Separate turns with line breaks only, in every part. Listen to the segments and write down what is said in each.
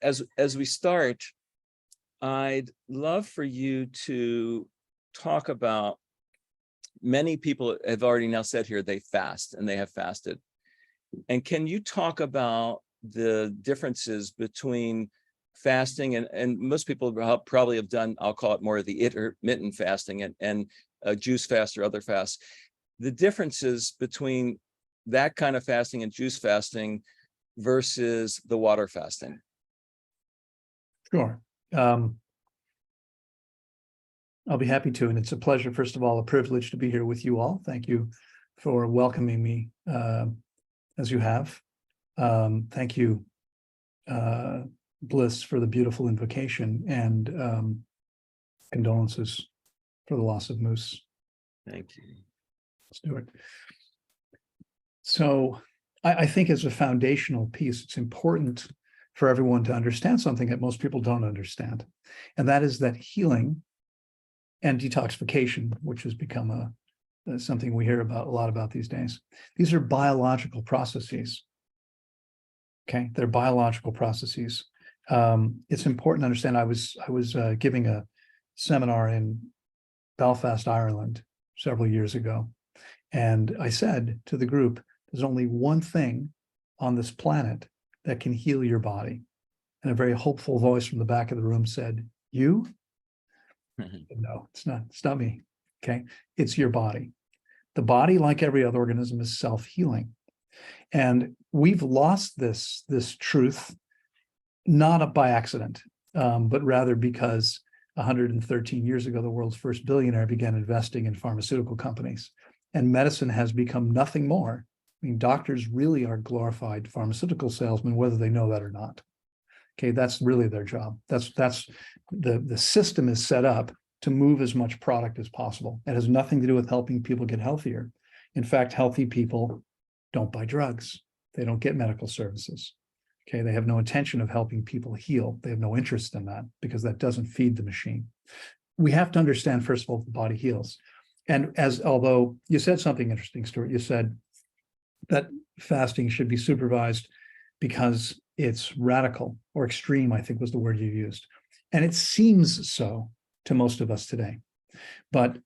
as we start, I'd love for you to talk about, many people have already now said here they fast and they have fasted. And can you talk about the differences between fasting and most people probably have done, I'll call it more of the intermittent fasting and juice fast or other fasts, the differences between that kind of fasting and juice fasting versus the water fasting?
Sure. I'll be happy to, and it's a pleasure, first of all, a privilege to be here with you all. Thank you for welcoming me as you have. Thank you, Bliss, for the beautiful invocation, and condolences for the loss of Moose.
Thank you.
Let's do it. So I think as a foundational piece, it's important for everyone to understand something that most people don't understand, and that is that healing and detoxification, which has become something we hear about a lot about these days. These are biological processes. Okay, they're biological processes. It's important to understand. I was giving a seminar in Belfast, Ireland, several years ago, and I said to the group, "There's only one thing on this planet that can heal your body." And a very hopeful voice from the back of the room said, "You?" No, it's not me. Okay, it's your body. The body, like every other organism, is self-healing. And we've lost this truth, not by accident, but rather because 113 years ago, the world's first billionaire began investing in pharmaceutical companies. And medicine has become nothing more. I mean, doctors really are glorified pharmaceutical salesmen, whether they know that or not. Okay, that's really their job. That's the system is set up to move as much product as possible. It has nothing to do with helping people get healthier. In fact, healthy people don't buy drugs. They don't get medical services. Okay, they have no intention of helping people heal. They have no interest in that because that doesn't feed the machine. We have to understand, first of all, the body heals. And although you said something interesting, Stuart, you said that fasting should be supervised because it's radical or extreme, I think was the word you used. And it seems so to most of us today. But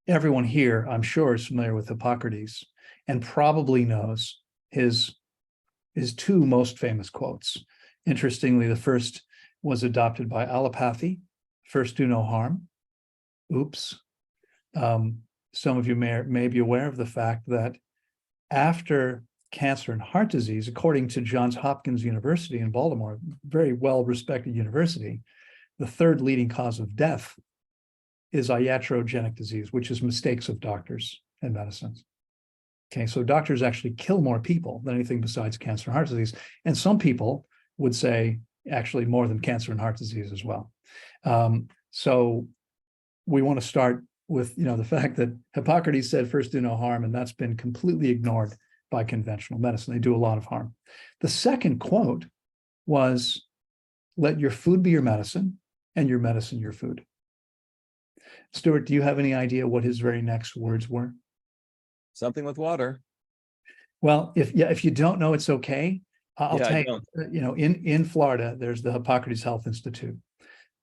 everyone here, I'm sure, is familiar with Hippocrates and probably knows his two most famous quotes. Interestingly, the first was adopted by allopathy, "First do no harm." Oops. Some of you may be aware of the fact that after cancer and heart disease, according to Johns Hopkins University in Baltimore, very well-respected university, the third leading cause of death is iatrogenic disease, which is mistakes of doctors and medicines. Okay, so doctors actually kill more people than anything besides cancer and heart disease. And some people would say actually more than cancer and heart disease as well. So we want to start with the fact that Hippocrates said, "First do no harm," and that's been completely ignored by conventional medicine. They do a lot of harm. The second quote was, "Let your food be your medicine and your medicine your food." Stuart, do you have any idea what his very next words were?
Something with water.
Well, if you don't know, it's okay. I'll tell you, in Florida, there's the Hippocrates Health Institute.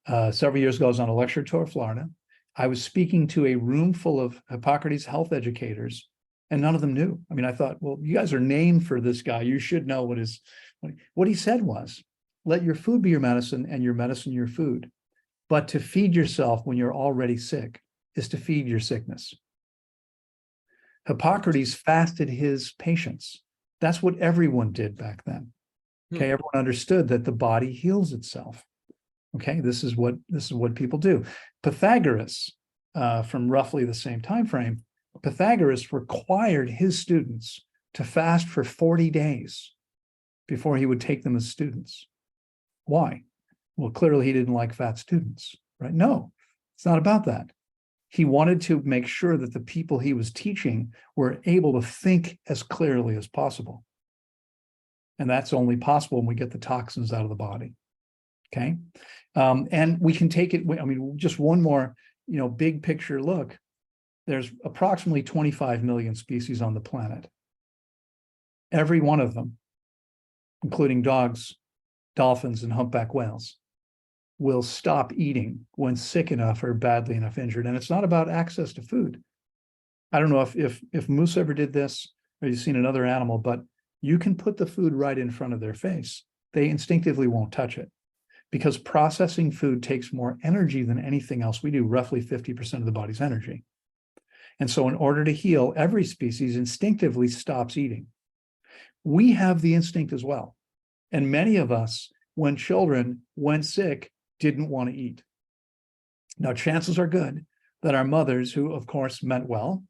Several years ago, I was on a lecture tour of Florida. I was speaking to a room full of Hippocrates health educators, and none of them knew. I mean, I thought, well, you guys are named for this guy. You should know what he said was, "Let your food be your medicine and your medicine your food. But to feed yourself when you're already sick is to feed your sickness." Hippocrates fasted his patients. That's what everyone did back then. Okay, everyone understood that the body heals itself. Okay, this is what people do. Pythagoras, from roughly the same time frame, Pythagoras required his students to fast for 40 days before he would take them as students. Why? Well, clearly he didn't like fat students, right? No, it's not about that. He wanted to make sure that the people he was teaching were able to think as clearly as possible. And that's only possible when we get the toxins out of the body. Okay. And we can take it, I mean, just one more, big picture look. There's approximately 25 million species on the planet. Every one of them, including dogs, dolphins and humpback whales will stop eating when sick enough or badly enough injured. And it's not about access to food. I don't know if moose ever did this or you've seen another animal, but you can put the food right in front of their face. They instinctively won't touch it because processing food takes more energy than anything else we do, roughly 50% of the body's energy. And so in order to heal, every species instinctively stops eating. We have the instinct as well. And many of us, when children went sick, didn't want to eat. Now, chances are good that our mothers, who of course meant well,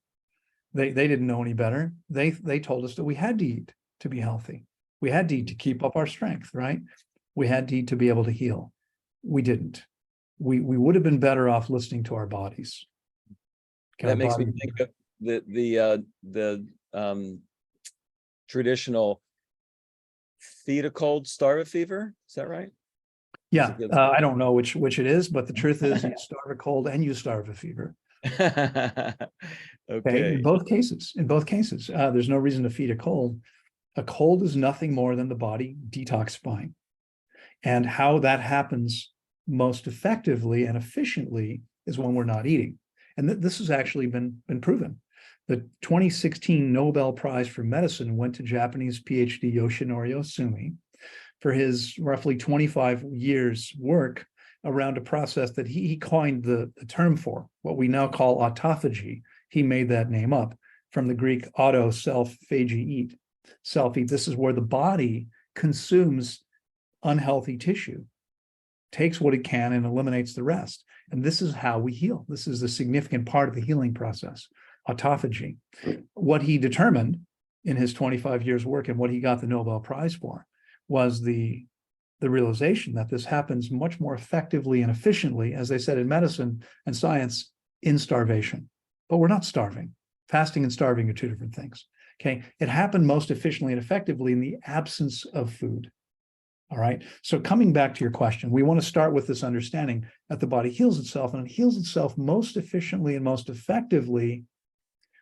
they didn't know any better. They told us that we had to eat to be healthy. We had to eat to keep up our strength, right? We had to eat to be able to heal. We didn't. We would have been better off listening to our bodies.
That makes me think of the traditional feed a cold, starve a fever. Is that right?
Yeah, I don't know which it is, but the truth is you starve a cold and you starve a fever.
Okay.
In both cases, there's no reason to feed a cold. A cold is nothing more than the body detoxifying. And how that happens most effectively and efficiently is when we're not eating. And this has actually been proven. The 2016 Nobel Prize for Medicine went to Japanese PhD Yoshinori Osumi for his roughly 25 years work around a process that he coined the term for, what we now call autophagy. He made that name up from the Greek auto, self, phagy, eat. Self-eat, this is where the body consumes unhealthy tissue, takes what it can and eliminates the rest. And this is how we heal. This is a significant part of the healing process, autophagy. What he determined in his 25 years work and what he got the Nobel Prize for was the realization that this happens much more effectively and efficiently, as they said in medicine and science, in starvation. But we're not starving. Fasting and starving are two different things. Okay, it happened most efficiently and effectively in the absence of food. All right, so coming back to your question, we want to start with this understanding that the body heals itself, and it heals itself most efficiently and most effectively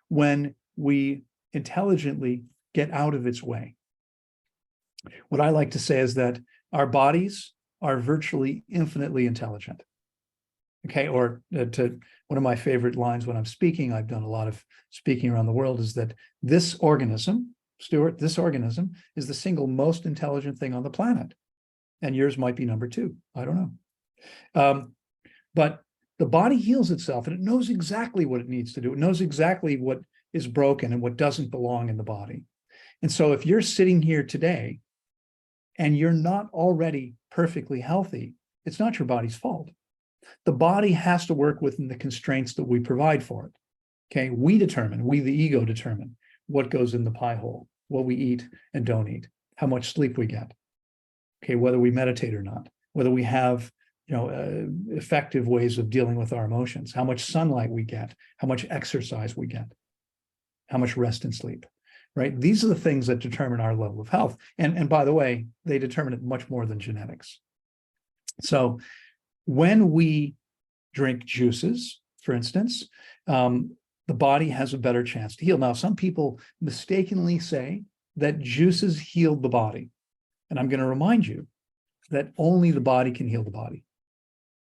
when we intelligently get out of its way. What I like to say is that our bodies are virtually infinitely intelligent. Okay, or to one of my favorite lines when I'm speaking, I've done a lot of speaking around the world, is that this organism, Stuart, this organism is the single most intelligent thing on the planet. And yours might be number two. I don't know. But the body heals itself and it knows exactly what it needs to do. It knows exactly what is broken and what doesn't belong in the body. And so if you're sitting here today and you're not already perfectly healthy, it's not your body's fault. The body has to work within the constraints that we provide for it. Okay, we the ego determine what goes in the pie hole, what we eat and don't eat, how much sleep we get. Okay, whether we meditate or not, whether we have effective ways of dealing with our emotions, how much sunlight we get, how much exercise we get, how much rest and sleep, right? These are the things that determine our level of health. And by the way, they determine it much more than genetics. So when we drink juices, for instance, the body has a better chance to heal. Now, some people mistakenly say that juices heal the body. And I'm going to remind you that only the body can heal the body.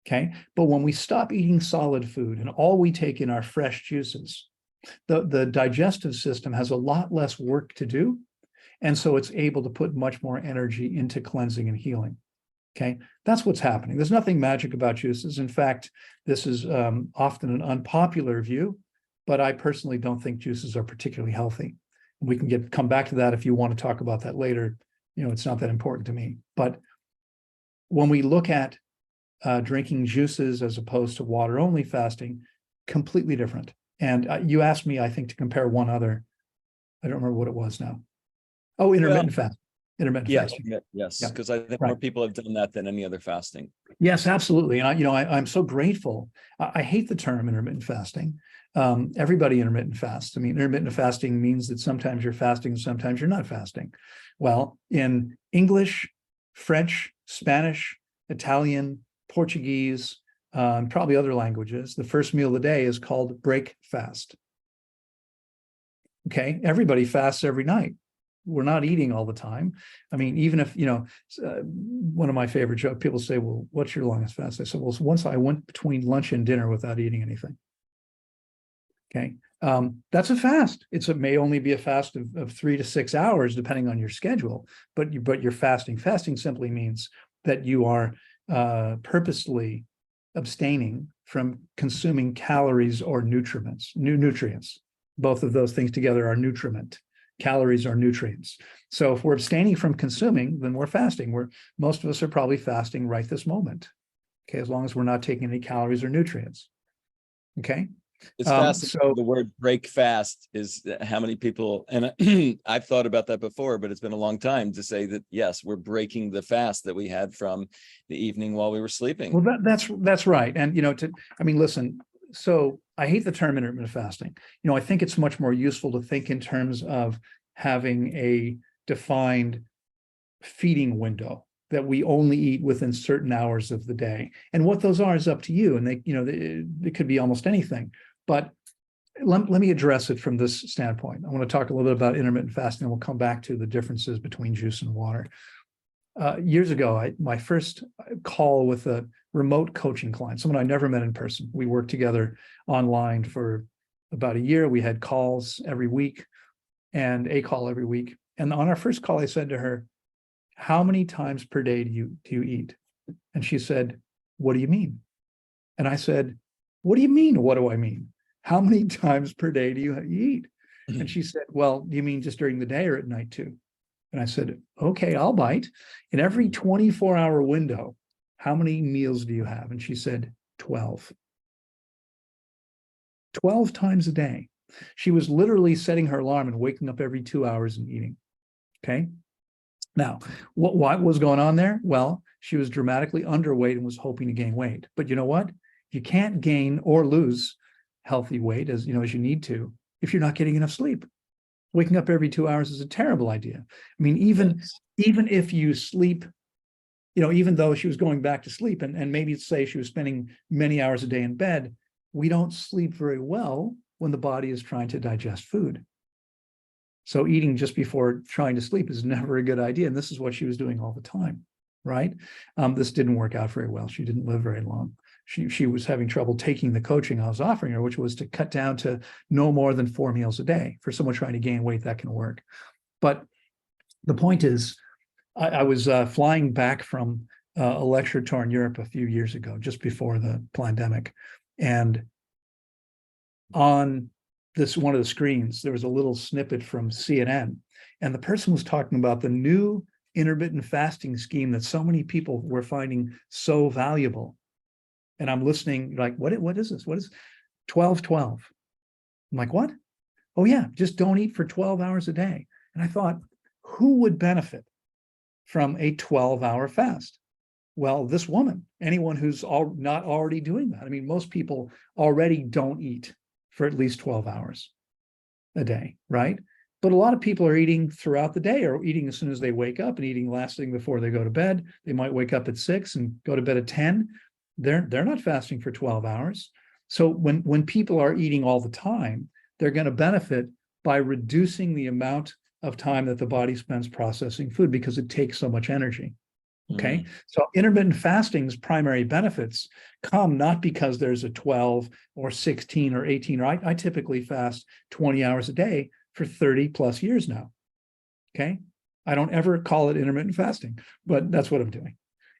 Okay. But when we stop eating solid food and all we take in are fresh juices, the digestive system has a lot less work to do. And so it's able to put much more energy into cleansing and healing. Okay. That's what's happening. There's nothing magic about juices. In fact, this is often an unpopular view, but I personally don't think juices are particularly healthy. We can come back to that if you want to talk about that later. It's not that important to me. But when we look at drinking juices as opposed to water-only fasting, completely different. And you asked me, I think, to compare one other. I don't remember what it was now. Oh, intermittent fasting. Intermittent fasting.
Yes, because I think more people have done that than any other fasting.
Yes, absolutely. And I'm so grateful. I hate the term intermittent fasting. Everybody intermittent fasts. I mean, intermittent fasting means that sometimes you're fasting and sometimes you're not fasting. Well, in English, French, Spanish, Italian, Portuguese, and probably other languages, the first meal of the day is called break fast. Okay, everybody fasts every night. we're not eating all the time. I mean, even if, one of my favorite jokes, people say, well, what's your longest fast? I said, well, once I went between lunch and dinner without eating anything. Okay. That's a fast. It may only be a fast of 3 to 6 hours, depending on your schedule, but you're fasting. Fasting simply means that you are purposely abstaining from consuming calories or nutrients. Both of those things together are nutriment. Calories are nutrients. So if we're abstaining from consuming, then we're fasting. Most of us are probably fasting right this moment. Okay, as long as we're not taking any calories or nutrients. Okay.
It's fascinating. So the word break fast is how many people, and I've thought about that before, but it's been a long time to say that, yes, we're breaking the fast that we had from the evening while we were sleeping.
Well, that's right. And, listen, so I hate the term intermittent fasting. I think it's much more useful to think in terms of having a defined feeding window that we only eat within certain hours of the day. And what those are is up to you. And it could be almost anything. But let me address it from this standpoint. I want to talk a little bit about intermittent fasting, and we'll come back to the differences between juice and water. Years ago, my first call with a remote coaching client, someone I never met in person. We worked together online for about a year. We had calls every week and a call every week. And on our first call, I said to her, how many times per day do you eat? And she said, what do you mean? And I said, what do you mean? What do I mean? How many times per day do you eat? And she said, well, do you mean just during the day or at night too? And I said, okay, I'll bite. In every 24-hour window, how many meals do you have? And she said, 12. 12 times a day. She was literally setting her alarm and waking up every 2 hours and eating. Okay. Now, what was going on there? Well, she was dramatically underweight and was hoping to gain weight. But you know what? You can't gain or lose healthy weight as you need to if you're not getting enough sleep. Waking up every 2 hours is a terrible idea. I mean, even if you sleep, even though she was going back to sleep and maybe say she was spending many hours a day in bed, we don't sleep very well when the body is trying to digest food. So eating just before trying to sleep is never a good idea. And this is what she was doing all the time, right? This didn't work out very well. She didn't live very long. She was having trouble taking the coaching I was offering her, which was to cut down to no more than 4 meals a day. For someone trying to gain weight, that can work. But the point is, I was flying back from a lecture tour in Europe a few years ago, just before the pandemic. And on one of the screens, there was a little snippet from CNN. And the person was talking about the new intermittent fasting scheme that so many people were finding so valuable. And I'm listening like, what is this? What is 12-12? I'm like, what? Oh yeah, just don't eat for 12 hours a day. And I thought, who would benefit from a 12-hour fast? Well, this woman, anyone who's not already doing that. I mean, most people already don't eat for at least 12 hours a day, right? But a lot of people are eating throughout the day, or eating as soon as they wake up and eating last thing before they go to bed. They might wake up at 6 and go to bed at 10. They're not fasting for 12 hours. So when people are eating all the time, they're going to benefit by reducing the amount of time that the body spends processing food because it takes so much energy. Okay. So intermittent fasting's primary benefits come not because there's a 12 or 16 or 18, or I typically fast 20 hours a day for 30 plus years now. Okay. I don't ever call it intermittent fasting, but that's what I'm doing.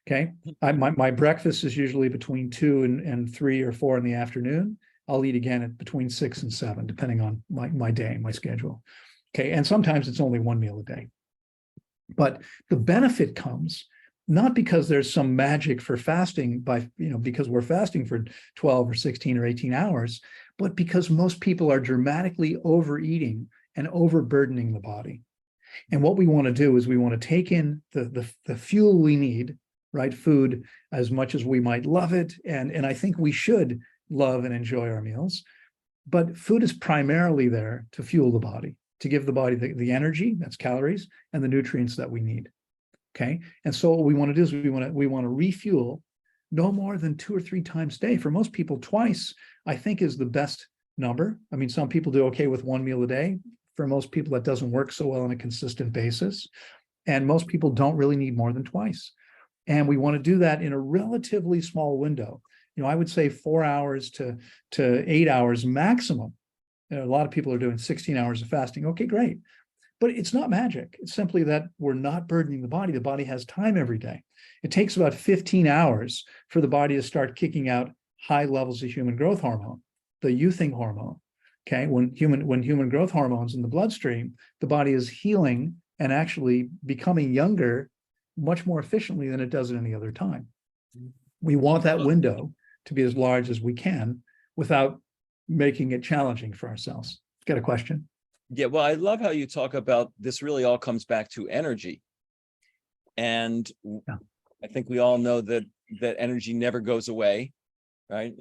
Okay. My breakfast is usually between 2 and 3 or 4 in the afternoon. I'll eat again at between 6 and 7, depending on my day, my schedule. Okay. And sometimes it's only 1 meal a day. But the benefit comes not because there's some magic for fasting because we're fasting for 12 or 16 or 18 hours, but because most people are dramatically overeating and overburdening the body. And what we want to do is we want to take in the fuel we need, right? Food, as much as we might love it. And I think we should love and enjoy our meals, but food is primarily there to fuel the body, to give the body the energy, that's calories, and the nutrients that we need. Okay. And so what we want to do is we want to refuel no more than 2 or 3 times a day. For most people, twice, I think, is the best number. I mean, some people do okay with 1 meal a day. For most people, that doesn't work so well on a consistent basis. And most people don't really need more than twice. And we want to do that in a relatively small window. I would say 4 hours to 8 hours maximum. A lot of people are doing 16 hours of fasting. Okay, great. But it's not magic. It's simply that we're not burdening the body. The body has time every day. It takes about 15 hours for the body to start kicking out high levels of human growth hormone, the youthing hormone. Okay, when human growth hormone's in the bloodstream, the body is healing and actually becoming younger much more efficiently than it does at any other time. We want that window to be as large as we can without making it challenging for ourselves. Got a question?
Yeah, well, I love how you talk about this. Really all comes back to energy. And
Yeah.
I think we all know that energy never goes away, right?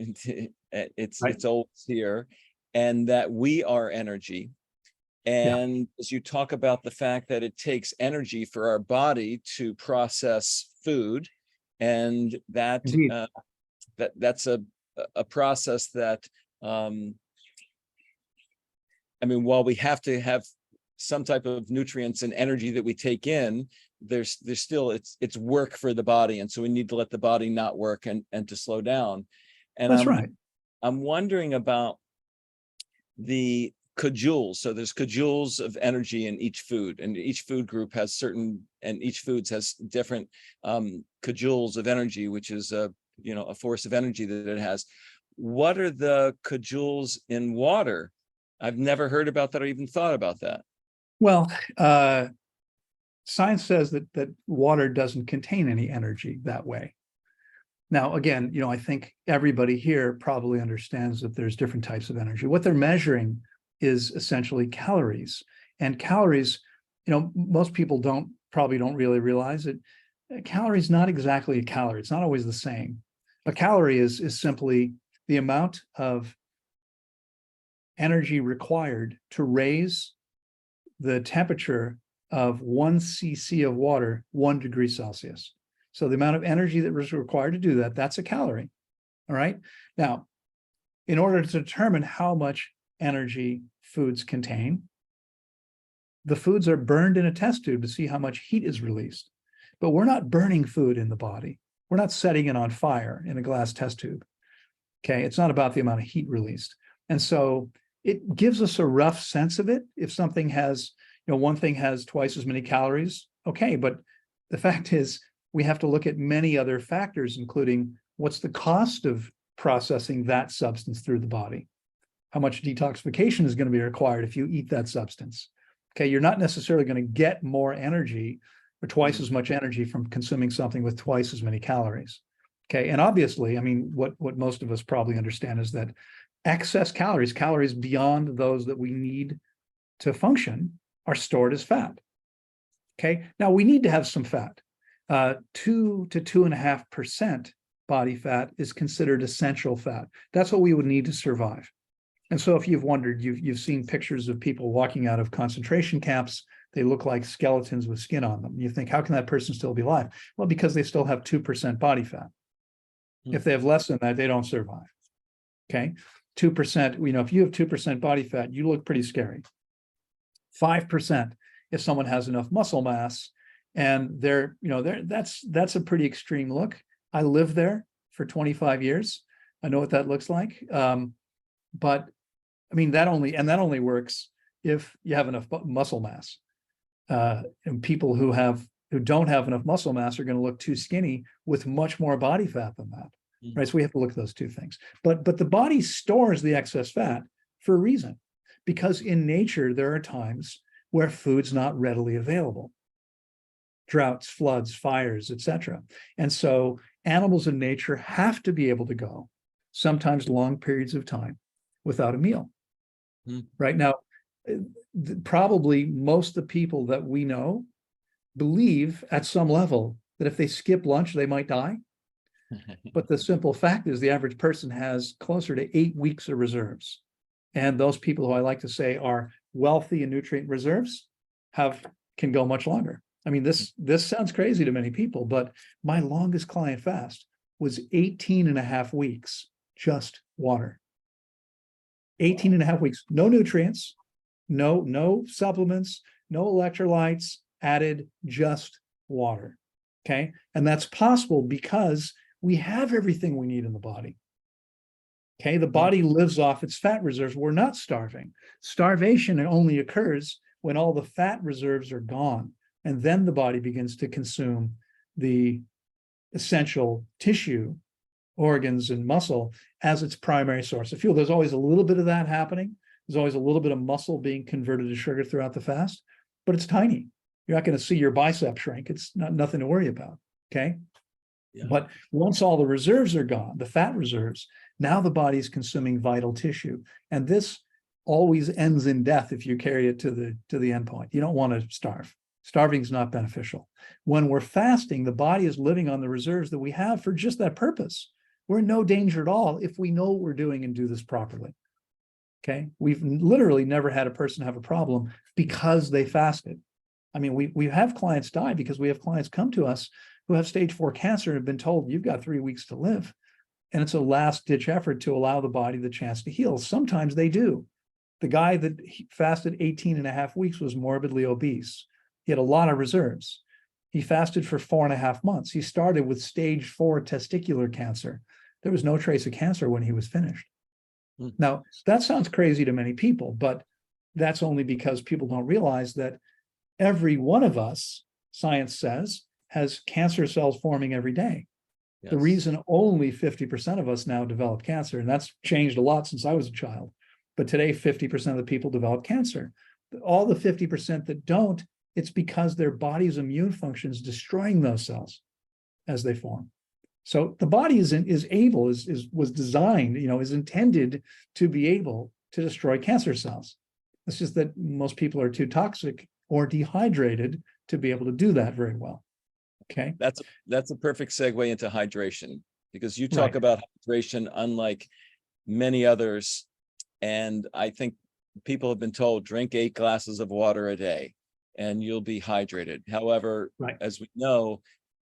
It's always here, and that we are energy. And as you talk about the fact that it takes energy for our body to process food, and that that's a process that I mean, while we have to have some type of nutrients and energy that we take in, there's still it's work for the body, and so we need to let the body not work and to slow down. And
That's right.
I'm wondering about the cajoules. So there's cajoules of energy in each food, and each food group has certain, and each foods has different cajoules of energy, which is a force of energy that it has. What are the cajoules in water? I've never heard about that or even thought about that.
Well, science says that water doesn't contain any energy that way. Now, again, I think everybody here probably understands that there's different types of energy. What they're measuring is essentially calories. And calories, most people probably don't really realize it. A calorie is not exactly a calorie. It's not always the same. A calorie is simply the amount of energy required to raise the temperature of 1 cc of water 1 degree Celsius. So the amount of energy that was required to do that, that's a calorie. All right. Now, in order to determine how much energy foods contain, the foods are burned in a test tube to see how much heat is released. But we're not burning food in the body. We're not setting it on fire in a glass test tube. Okay. It's not about the amount of heat released. And so it gives us a rough sense of it. If something has, one thing has twice as many calories, okay, but the fact is we have to look at many other factors, including what's the cost of processing that substance through the body? How much detoxification is going to be required if you eat that substance? Okay, you're not necessarily going to get more energy or twice as much energy from consuming something with twice as many calories. Okay, and obviously, I mean, what most of us probably understand is that excess calories beyond those that we need to function, are stored as fat. Okay, now we need to have some fat. 2 to 2.5% body fat is considered essential fat. That's what we would need to survive. And so if you've wondered, you've seen pictures of people walking out of concentration camps. They look like skeletons with skin on them. You think, how can that person still be alive? Well, because they still have 2% body fat. If they have less than that, they don't survive. Okay, 2%, if you have 2% body fat, you look pretty scary. 5% if someone has enough muscle mass, and that's a pretty extreme look. I lived there for 25 years. I know what that looks like. But I mean, that only works if you have enough muscle mass. And people who don't have enough muscle mass are going to look too skinny with much more body fat than that. Right. So we have to look at those two things. But the body stores the excess fat for a reason, because in nature, there are times where food's not readily available. Droughts, floods, fires, etc. And so animals in nature have to be able to go sometimes long periods of time without a meal. Right now, probably most of the people that we know believe at some level that if they skip lunch, they might die. But the simple fact is the average person has closer to 8 weeks of reserves. And those people who I like to say are wealthy in nutrient reserves can go much longer. I mean, this sounds crazy to many people, but my longest client fast was 18.5 weeks, just water. 18.5 weeks, no nutrients, no supplements, no electrolytes added, just water. Okay. And that's possible because we have everything we need in the body. Okay. The body lives off its fat reserves. We're not starving. Starvation only occurs when all the fat reserves are gone. And then the body begins to consume the essential tissue, organs, and muscle as its primary source of fuel. There's always a little bit of that happening. There's always a little bit of muscle being converted to sugar throughout the fast, but it's tiny. You're not going to see your bicep shrink. It's nothing to worry about. Okay. Yeah. But once all the reserves are gone, the fat reserves, now the body's consuming vital tissue. And this always ends in death if you carry it to the end point. You don't want to starve. Starving is not beneficial. When we're fasting, the body is living on the reserves that we have for just that purpose. We're in no danger at all if we know what we're doing and do this properly. Okay. We've literally never had a person have a problem because they fasted. I mean, we have clients die because we have clients come to us who have stage 4 cancer and have been told you've got 3 weeks to live. And it's a last ditch effort to allow the body the chance to heal. Sometimes they do. The guy that fasted 18 and a half weeks was morbidly obese. He had a lot of reserves. He fasted for 4.5 months. He started with stage 4 testicular cancer. There was no trace of cancer when he was finished. Now, that sounds crazy to many people, but that's only because people don't realize that every one of us, science says, has cancer cells forming every day. Yes. The reason only 50% of us now develop cancer, and that's changed a lot since I was a child, but today 50% of the people develop cancer. All the 50% that don't, it's because their body's immune function is destroying those cells as they form. So the body was designed, is intended to be able to destroy cancer cells. It's just that most people are too toxic or dehydrated to be able to do that very well. Okay.
That's a perfect segue into hydration, because you talk about hydration unlike many others. And I think people have been told, drink 8 glasses of water a day and you'll be hydrated. However, as we know,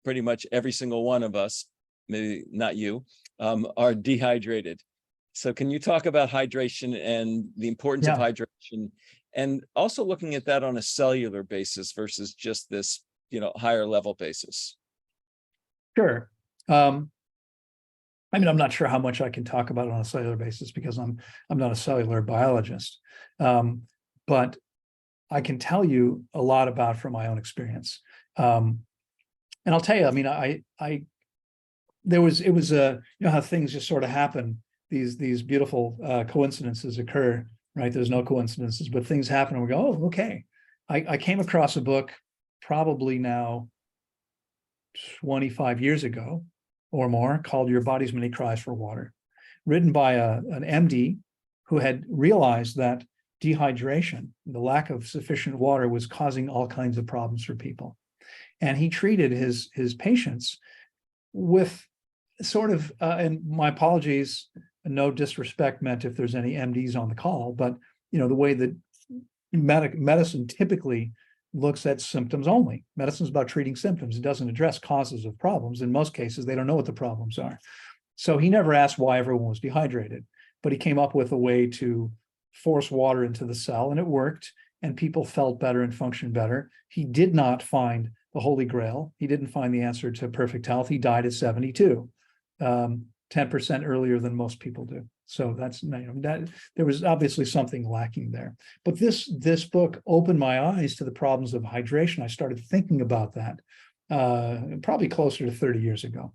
pretty much every single one of us, maybe not you, are dehydrated. So can you talk about hydration and the importance of hydration, and also looking at that on a cellular basis versus just this, higher level basis?
Sure. I mean, I'm not sure how much I can talk about it on a cellular basis because I'm not a cellular biologist. But I can tell you a lot about from my own experience. And I'll tell you, I mean, it was how things just sort of happen. These beautiful coincidences occur, right? There's no coincidences, but things happen and we go, oh, okay. I came across a book probably now 25 years ago or more called Your Body's Many Cries for Water, written by an MD who had realized that dehydration, the lack of sufficient water, was causing all kinds of problems for people. And he treated his patients with sort of, and my apologies, no disrespect meant if there's any MDs on the call, but the way that medicine typically looks at symptoms only. Medicine is about treating symptoms. It doesn't address causes of problems. In most cases, they don't know what the problems are. So he never asked why everyone was dehydrated, but he came up with a way to force water into the cell, and it worked, and people felt better and functioned better. He did not find the Holy Grail. He didn't find the answer to perfect health. He died at 72, 10% earlier than most people do. So that's that. There was obviously something lacking there. But this book opened my eyes to the problems of hydration. I started thinking about that probably closer to 30 years ago.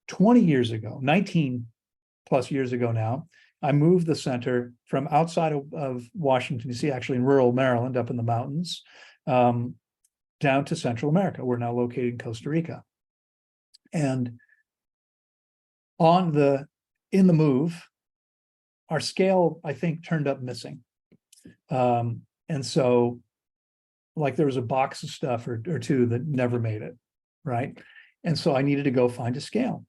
20 years ago, 19 plus years ago now, I moved the center from outside of Washington, D.C., actually in rural Maryland, up in the mountains, down to Central America. We're now located in Costa Rica. And in the move, our scale, I think, turned up missing. And so, like, there was a box of stuff or two that never made it, right? And so I needed to go find a scale.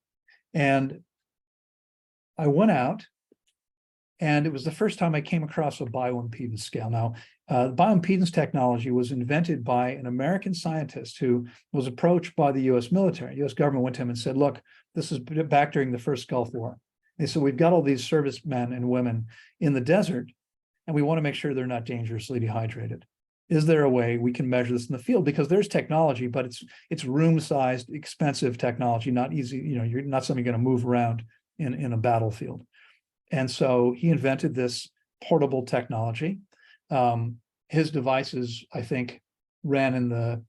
And I went out, and it was the first time I came across a bioimpedance scale. Now, bioimpedance technology was invented by an American scientist who was approached by the U.S. military. U.S. government went to him and said, look, this is back during the first Gulf War. They said, we've got all these servicemen and women in the desert, and we want to make sure they're not dangerously dehydrated. Is there a way we can measure this in the field? Because there's technology, but it's room-sized, expensive technology, not easy. You're not something you're going to move around in a battlefield. And so he invented this portable technology. His devices, I think, ran in the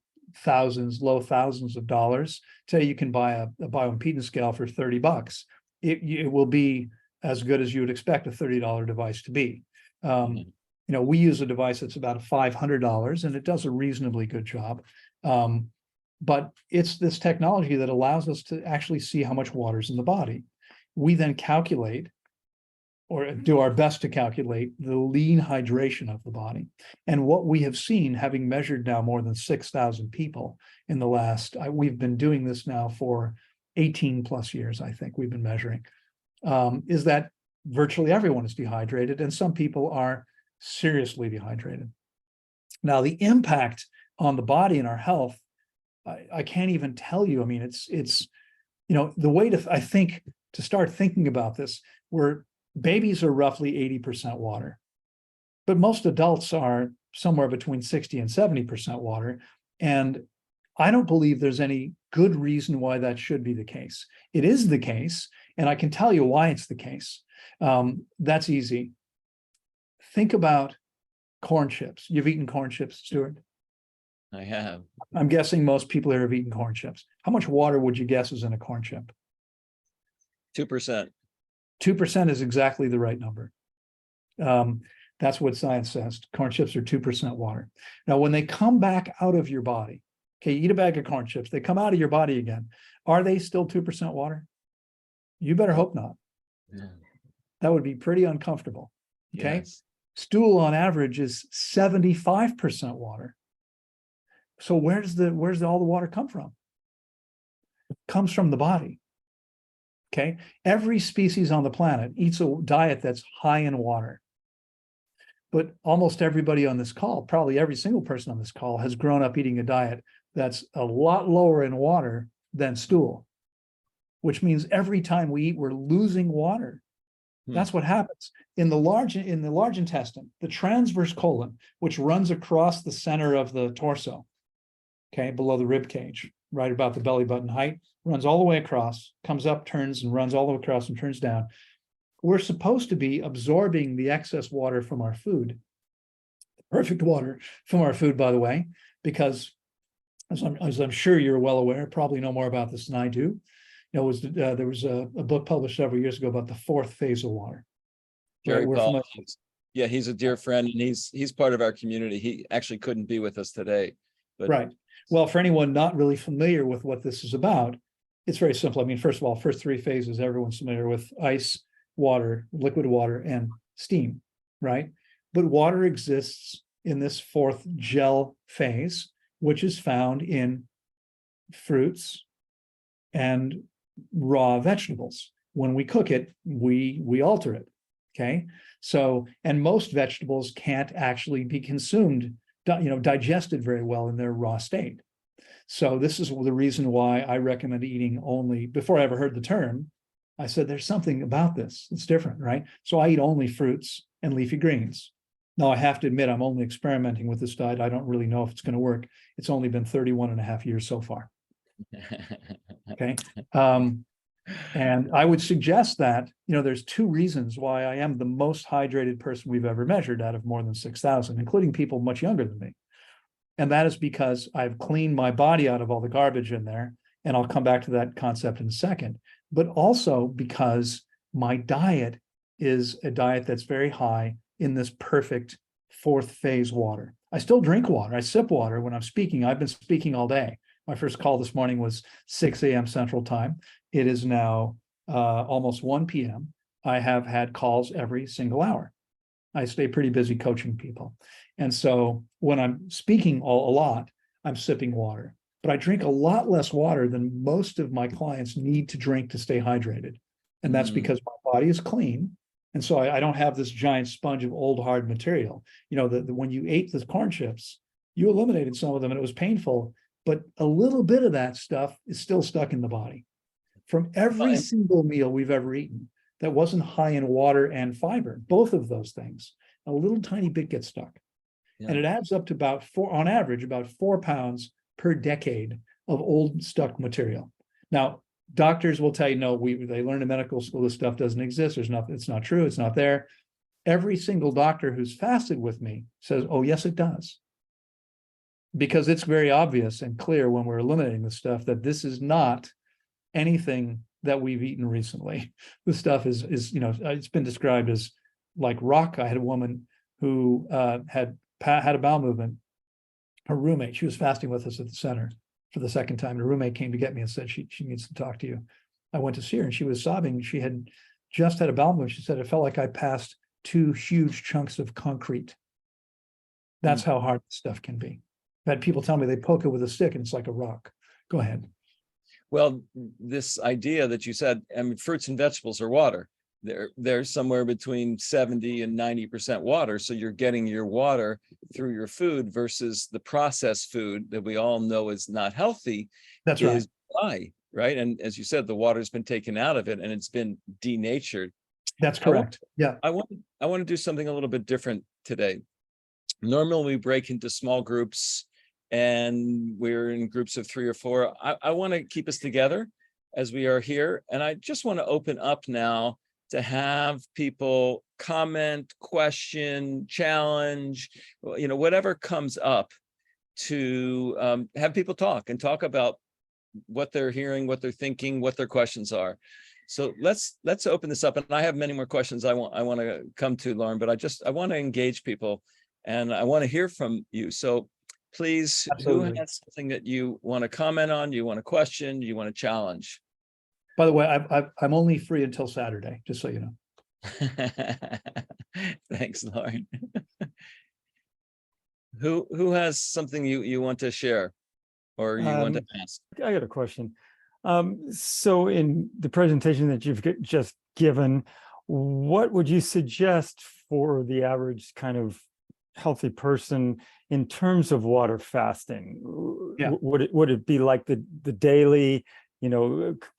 low thousands of dollars. Today, you can buy a bioimpedance scale for $30. It will be as good as you would expect a $30 device to be. We use a device that's about $500, and it does a reasonably good job. But it's this technology that allows us to actually see how much water is in the body. We then calculate, or do our best to calculate, the lean hydration of the body. And what we have seen, having measured now more than 6,000 people in the last, we've been doing this now for 18 plus years, I think we've been measuring, is that virtually everyone is dehydrated, and some people are seriously dehydrated. Now, the impact on the body and our health, I can't even tell you. I mean, it's the way to start thinking about this, where babies are roughly 80% water, but most adults are somewhere between 60 and 70% water. And I don't believe there's any good reason why that should be the case. It is the case, and I can tell you why it's the case. That's easy. Think about corn chips. You've eaten corn chips, Stuart?
I have.
I'm guessing most people here have eaten corn chips. How much water would you guess is in a corn chip?
2%.
2% is exactly the right number. That's what science says. Corn chips are 2% water. Now, when they come back out of your body, okay, you eat a bag of corn chips, they come out of your body again. Are they still 2% water? You better hope not.
Yeah.
That would be pretty uncomfortable. Okay.
Yes.
Stool on average is 75% water. So where's all the water come from? It comes from the body. Okay. Every species on the planet eats a diet that's high in water. But almost everybody on this call, probably every single person on this call, has grown up eating a diet that's a lot lower in water than stool, which means every time we eat, we're losing water. That's what happens in the large intestine, the transverse colon, which runs across the center of the torso, okay, below the rib cage, right about the belly button height, runs all the way across, comes up, turns, and runs all the way across and turns down. We're supposed to be absorbing the excess water from our food, perfect water from our food, by the way, because as I'm sure you're well aware, probably know more about this than I do. There was a book published several years ago about the fourth phase of water.
Jerry Paul, yeah, he's a dear friend, and he's part of our community. He actually couldn't be with us today. But
right. Well, for anyone not really familiar with what this is about, it's very simple. I mean, first of all, first three phases, everyone's familiar with: ice, water, liquid water, and steam, right? But water exists in this fourth gel phase, which is found in fruits and raw vegetables. When we cook it, we alter it. Okay. So, and most vegetables can't actually be consumed, digested very well in their raw state. So this is the reason why I recommend eating only, before I ever heard the term, I said, there's something about this. It's different, right? So I eat only fruits and leafy greens. Now, I have to admit, I'm only experimenting with this diet. I don't really know if it's going to work. It's only been 31 and a half years so far. Okay. And I would suggest that, there's two reasons why I am the most hydrated person we've ever measured out of more than 6,000, including people much younger than me. And that is because I've cleaned my body out of all the garbage in there. And I'll come back to that concept in a second. But also because my diet is a diet that's very high in this perfect fourth phase water. I still drink water. I sip water when I'm speaking. I've been speaking all day. My first call this morning was 6 a.m. Central Time. It is now almost 1 p.m. I have had calls every single hour. I stay pretty busy coaching people. And so when I'm speaking a lot, I'm sipping water. But I drink a lot less water than most of my clients need to drink to stay hydrated. And that's because my body is clean. And so I don't have this giant sponge of old, hard material. When you ate the corn chips, you eliminated some of them and it was painful, but a little bit of that stuff is still stuck in the body. From every single meal we've ever eaten that wasn't high in water and fiber, both of those things, a little tiny bit gets stuck.
Yeah.
And it adds up to about on average, about 4 pounds per decade of old stuck material. Now, doctors will tell you, no, they learn in medical school, this stuff doesn't exist. There's nothing, it's not true, it's not there. Every single doctor who's fasted with me says, oh, yes, it does. Because it's very obvious and clear when we're eliminating the stuff that this is not anything that we've eaten recently. The stuff is it's been described as like rock. I had a woman who had a bowel movement. Her roommate, she was fasting with us at the center for the second time. Her roommate came to get me and said she needs to talk to you. I went to see her and she was sobbing. She had just had a bowel movement. She said, it felt like I passed 2 huge chunks of concrete. That's how hard this stuff can be. I've had people tell me they poke it with a stick and it's like a rock. Go ahead.
Well, this idea that you said, I mean, fruits and vegetables are water. They're somewhere between 70 and 90% water. So you're getting your water through your food versus the processed food that we all know is not healthy.
That's right.
Is dry, right? And as you said, the water's been taken out of it and it's been denatured.
That's correct.
I want to do something a little bit different today. Normally we break into small groups and we're in groups of 3 or 4. I want to keep us together as we are here. And I just want to open up now to have people comment, question, challenge, whatever comes up, to have people talk about what they're hearing, what they're thinking, what their questions are. So let's open this up. And I have many more questions I want to come to, Loren, but I want to engage people and I want to hear from you. So please,
Absolutely.
Who has something that you want to comment on, you want to question, you want to challenge?
By the way, I'm only free until Saturday, just so you know.
Thanks, Loren. Who has something you want to share or you want to ask?
I got a question. So in the presentation that you've just given, what would you suggest for the average kind of healthy person in terms of water fasting?
Yeah.
Would it be like the daily,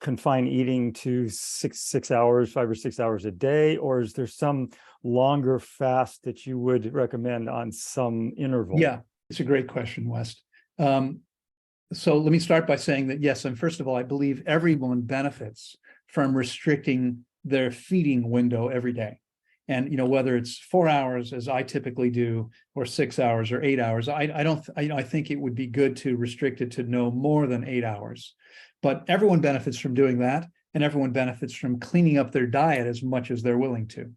confine eating to 5 or 6 hours a day, or is there some longer fast that you would recommend on some interval?
Yeah, it's a great question, West. So let me start by saying that, yes, and first of all, I believe everyone benefits from restricting their feeding window every day. And, whether it's 4 hours, as I typically do, or 6 hours or 8 hours, I think it would be good to restrict it to no more than 8 hours. But everyone benefits from doing that, and everyone benefits from cleaning up their diet as much as they're willing to.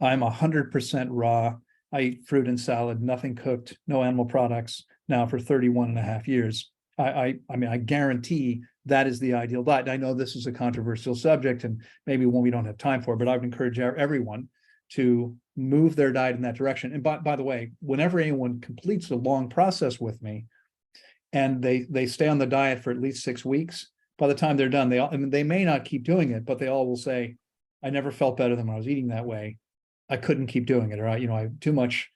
I'm 100% raw. I eat fruit and salad, nothing cooked, no animal products now for 31 and a half years. I mean, I guarantee that is the ideal diet. I know this is a controversial subject and maybe one we don't have time for, but I would encourage everyone to move their diet in that direction. And by the way, whenever anyone completes a long process with me and they stay on the diet for at least 6 weeks, by the time they're done, they may not keep doing it, but they all will say, I never felt better than when I was eating that way. I couldn't keep doing it, or I have too much,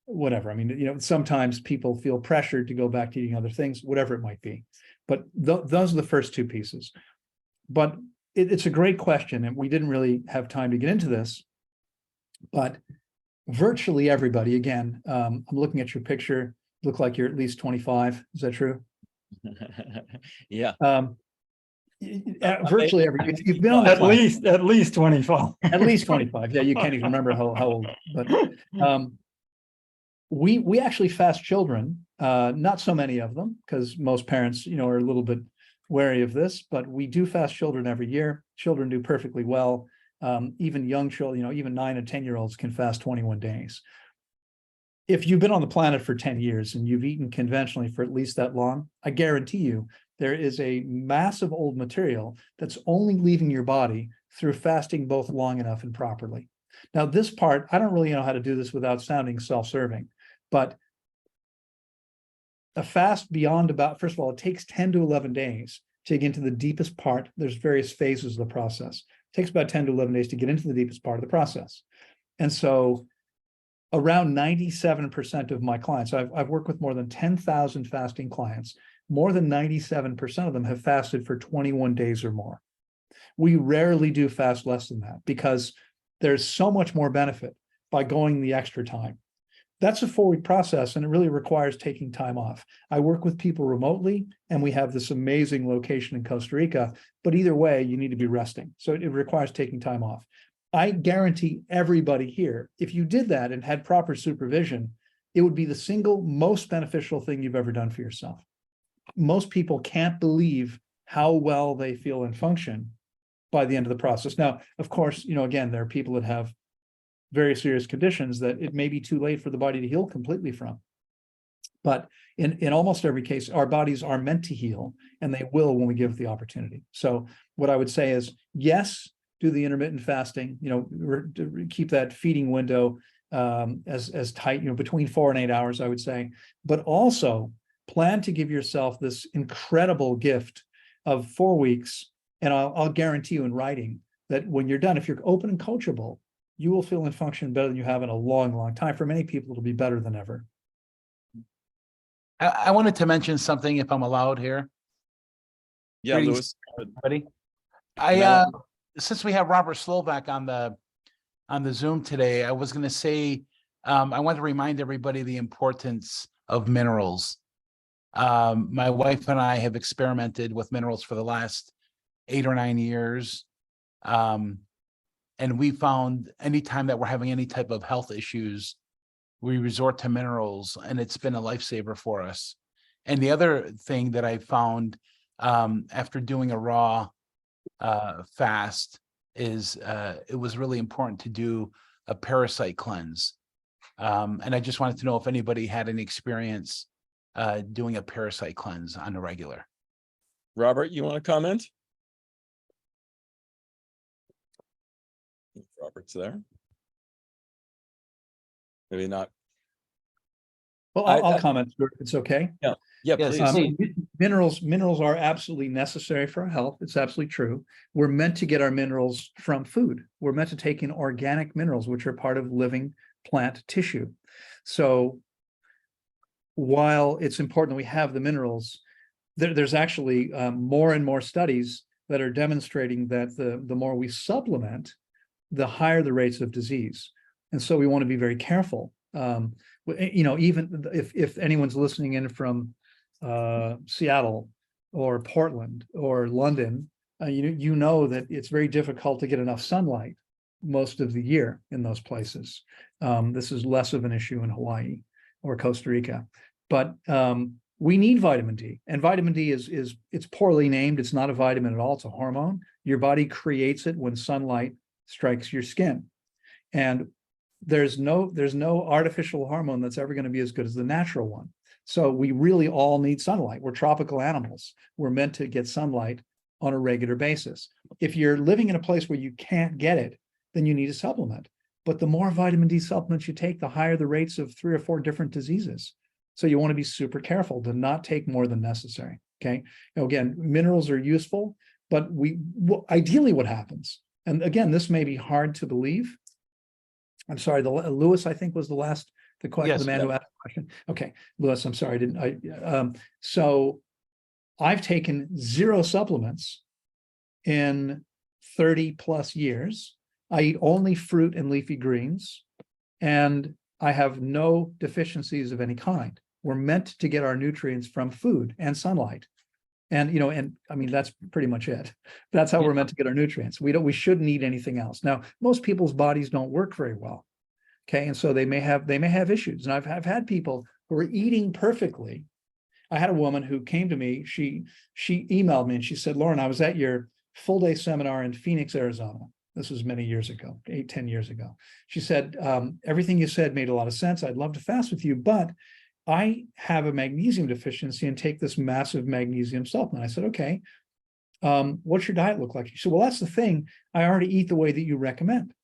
whatever. I mean, sometimes people feel pressured to go back to eating other things, whatever it might be. But those are the first 2 pieces. But it's a great question, and we didn't really have time to get into this. But virtually everybody, again, I'm looking at your picture, you look like you're at least 25. Is that true?
Yeah.
Virtually every, if you've been on the
At least 25.
At least 25. Yeah, you can't even remember how old. But we actually fast children, not so many of them, because most parents, are a little bit wary of this, but we do fast children every year. Children do perfectly well. Even young children, even 9 and 10-year-olds can fast 21 days. If you've been on the planet for 10 years and you've eaten conventionally for at least that long, I guarantee you there is a massive old material that's only leaving your body through fasting both long enough and properly. Now, this part, I don't really know how to do this without sounding self-serving, but a fast beyond first of all, it takes 10 to 11 days to get into the deepest part. There's various phases of the process. It takes about 10 to 11 days to get into the deepest part of the process. And so around 97% of my clients, I've worked with more than 10,000 fasting clients. More than 97% of them have fasted for 21 days or more. We rarely do fast less than that because there's so much more benefit by going the extra time. That's a 4-week process, and it really requires taking time off. I work with people remotely, and we have this amazing location in Costa Rica, but either way, you need to be resting. So it requires taking time off. I guarantee everybody here, if you did that and had proper supervision, it would be the single most beneficial thing you've ever done for yourself. Most people can't believe how well they feel and function by the end of the process. Now, of course, again, there are people that have very serious conditions that it may be too late for the body to heal completely from. But in almost every case, our bodies are meant to heal, and they will when we give the opportunity. So what I would say is, yes, do the intermittent fasting, keep that feeding window as tight, between 4 and 8 hours, I would say, but also plan to give yourself this incredible gift of 4 weeks. And I'll guarantee you in writing that when you're done, if you're open and coachable, you will feel and function better than you have in a long, long time. For many people, it'll be better than ever.
I wanted to mention something, if I'm allowed here.
Yeah,
Greetings,
Louis.
everybody. Since we have Robert Slovak on the Zoom today, I was going to say, I want to remind everybody the importance of minerals. My wife and I have experimented with minerals for the last 8 or 9 years. And we found anytime that we're having any type of health issues, we resort to minerals, and it's been a lifesaver for us. And the other thing that I found after doing a raw fast is it was really important to do a parasite cleanse. And I just wanted to know if anybody had any experience doing a parasite cleanse on a regular.
Robert, you want to comment? Robert's there. Maybe not.
Well, I'll comment if it's okay.
Yeah,
Yes,
please.
Minerals are absolutely necessary for our health. It's absolutely true. We're meant to get our minerals from food. We're meant to take in organic minerals, which are part of living plant tissue. So while it's important that we have the minerals, there's actually more and more studies that are demonstrating that the more we supplement, the higher the rates of disease. And so we want to be very careful. Even if anyone's listening in from Seattle or Portland or London, you know that it's very difficult to get enough sunlight most of the year in those places. This is less of an issue in Hawaii or Costa Rica, but we need vitamin D, and vitamin D it's poorly named. It's not a vitamin at all. It's a hormone. Your body creates it when sunlight strikes your skin, and there's no artificial hormone that's ever going to be as good as the natural one. So we really all need sunlight. We're tropical animals. We're meant to get sunlight on a regular basis. If you're living in a place where you can't get it, then you need a supplement. But the more vitamin D supplements you take, the higher the rates of 3 or 4 different diseases. So you want to be super careful to not take more than necessary. Okay. Now, again, minerals are useful, but ideally what happens, and again, this may be hard to believe. I'm sorry, Lewis, I think, was the man who asked the question. Okay, Lewis, I'm sorry, so I've taken 0 supplements in 30 plus years. I eat only fruit and leafy greens, and I have no deficiencies of any kind. We're meant to get our nutrients from food and sunlight. And, I mean, that's pretty much it. That's how we're meant to get our nutrients. We shouldn't eat anything else. Now, most people's bodies don't work very well. Okay. And so they may have issues. And I've had people who are eating perfectly. I had a woman who came to me, she emailed me and she said, Loren, I was at your full day seminar in Phoenix, Arizona. This was many years ago, 8-10 years ago. She said, everything you said made a lot of sense. I'd love to fast with you, but I have a magnesium deficiency and take this massive magnesium supplement. I said, okay, what's your diet look like? She said, well, that's the thing. I already eat the way that you recommend,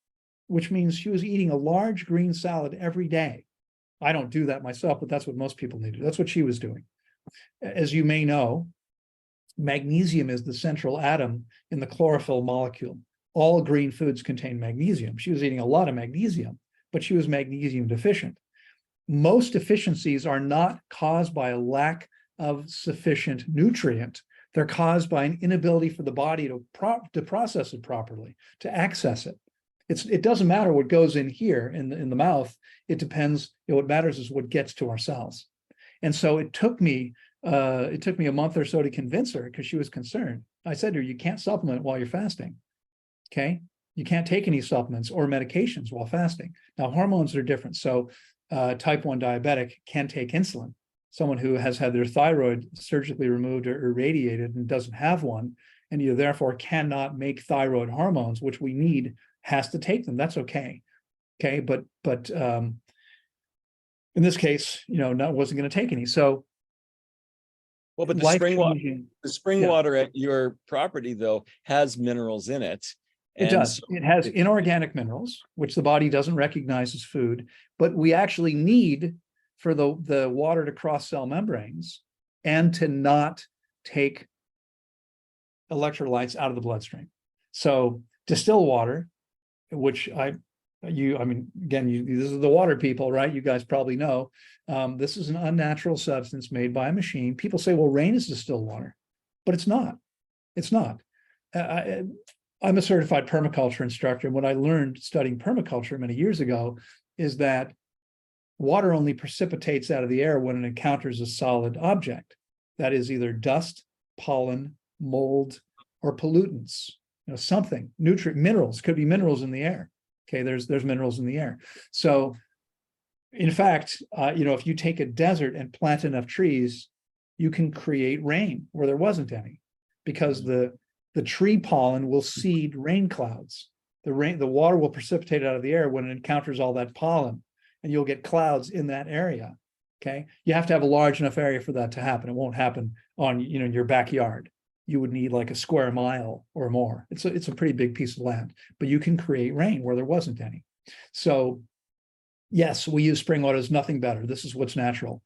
which means she was eating a large green salad every day. I don't do that myself, but that's what most people need to do. That's what she was doing. As you may know, magnesium is the central atom in the chlorophyll molecule. All green foods contain magnesium. She was eating a lot of magnesium, but she was magnesium deficient. Most deficiencies are not caused by a lack of sufficient nutrient. They're caused by an inability for the body to process it properly, to access it. It doesn't matter what goes in here in the mouth. It depends. What matters is what gets to our cells. And so it took me a month or so to convince her, because she was concerned. I said to her, you can't supplement while you're fasting. Okay. You can't take any supplements or medications while fasting. Now, hormones are different. So type 1 diabetic can take insulin. Someone who has had their thyroid surgically removed or irradiated and doesn't have one, and you therefore cannot make thyroid hormones, which we need, has to take them. That's okay. Okay. But in this case, wasn't going to take any. So,
Well, but the spring water at your property, though, has minerals in it.
It does. It has inorganic minerals, which the body doesn't recognize as food, but we actually need for the water to cross cell membranes and to not take electrolytes out of the bloodstream. So distilled water, which this is the water people, right? You guys probably know. This is an unnatural substance made by a machine. People say, well, rain is distilled water, but it's not. It's not. I'm a certified permaculture instructor. And what I learned studying permaculture many years ago is that water only precipitates out of the air when it encounters a solid object. That is either dust, pollen, mold, or pollutants, something, minerals, could be minerals in the air. Okay, there's minerals in the air. So in fact, if you take a desert and plant enough trees, you can create rain where there wasn't any, because the tree pollen will seed rain clouds. The water will precipitate out of the air when it encounters all that pollen, and you'll get clouds in that area. Okay, you have to have a large enough area for that to happen. It won't happen on your backyard. You would need like a square mile or more. It's a pretty big piece of land, but you can create rain where there wasn't any. So yes, we use spring water. There's nothing better. This is what's natural.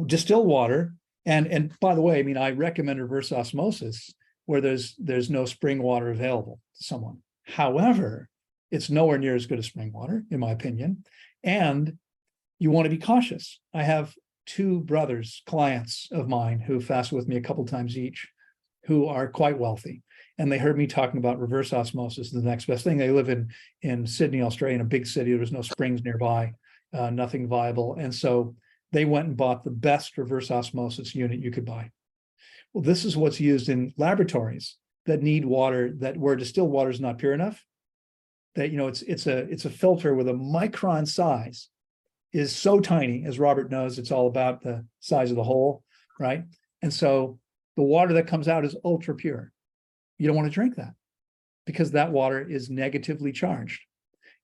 Distilled water, and by the way, I recommend reverse osmosis where there's no spring water available to someone. However, it's nowhere near as good as spring water, in my opinion. And you want to be cautious. I have 2 brothers, clients of mine, who fast with me a couple times each, who are quite wealthy. And they heard me talking about reverse osmosis, the next best thing. They live in Sydney, Australia, in a big city. There was no springs nearby, nothing viable. And so they went and bought the best reverse osmosis unit you could buy. Well, this is what's used in laboratories that need water, where distilled water is not pure enough. That it's a filter with a micron size, is so tiny, as Robert knows. It's all about the size of the hole, right? And so the water that comes out is ultra pure. You don't want to drink that, because that water is negatively charged.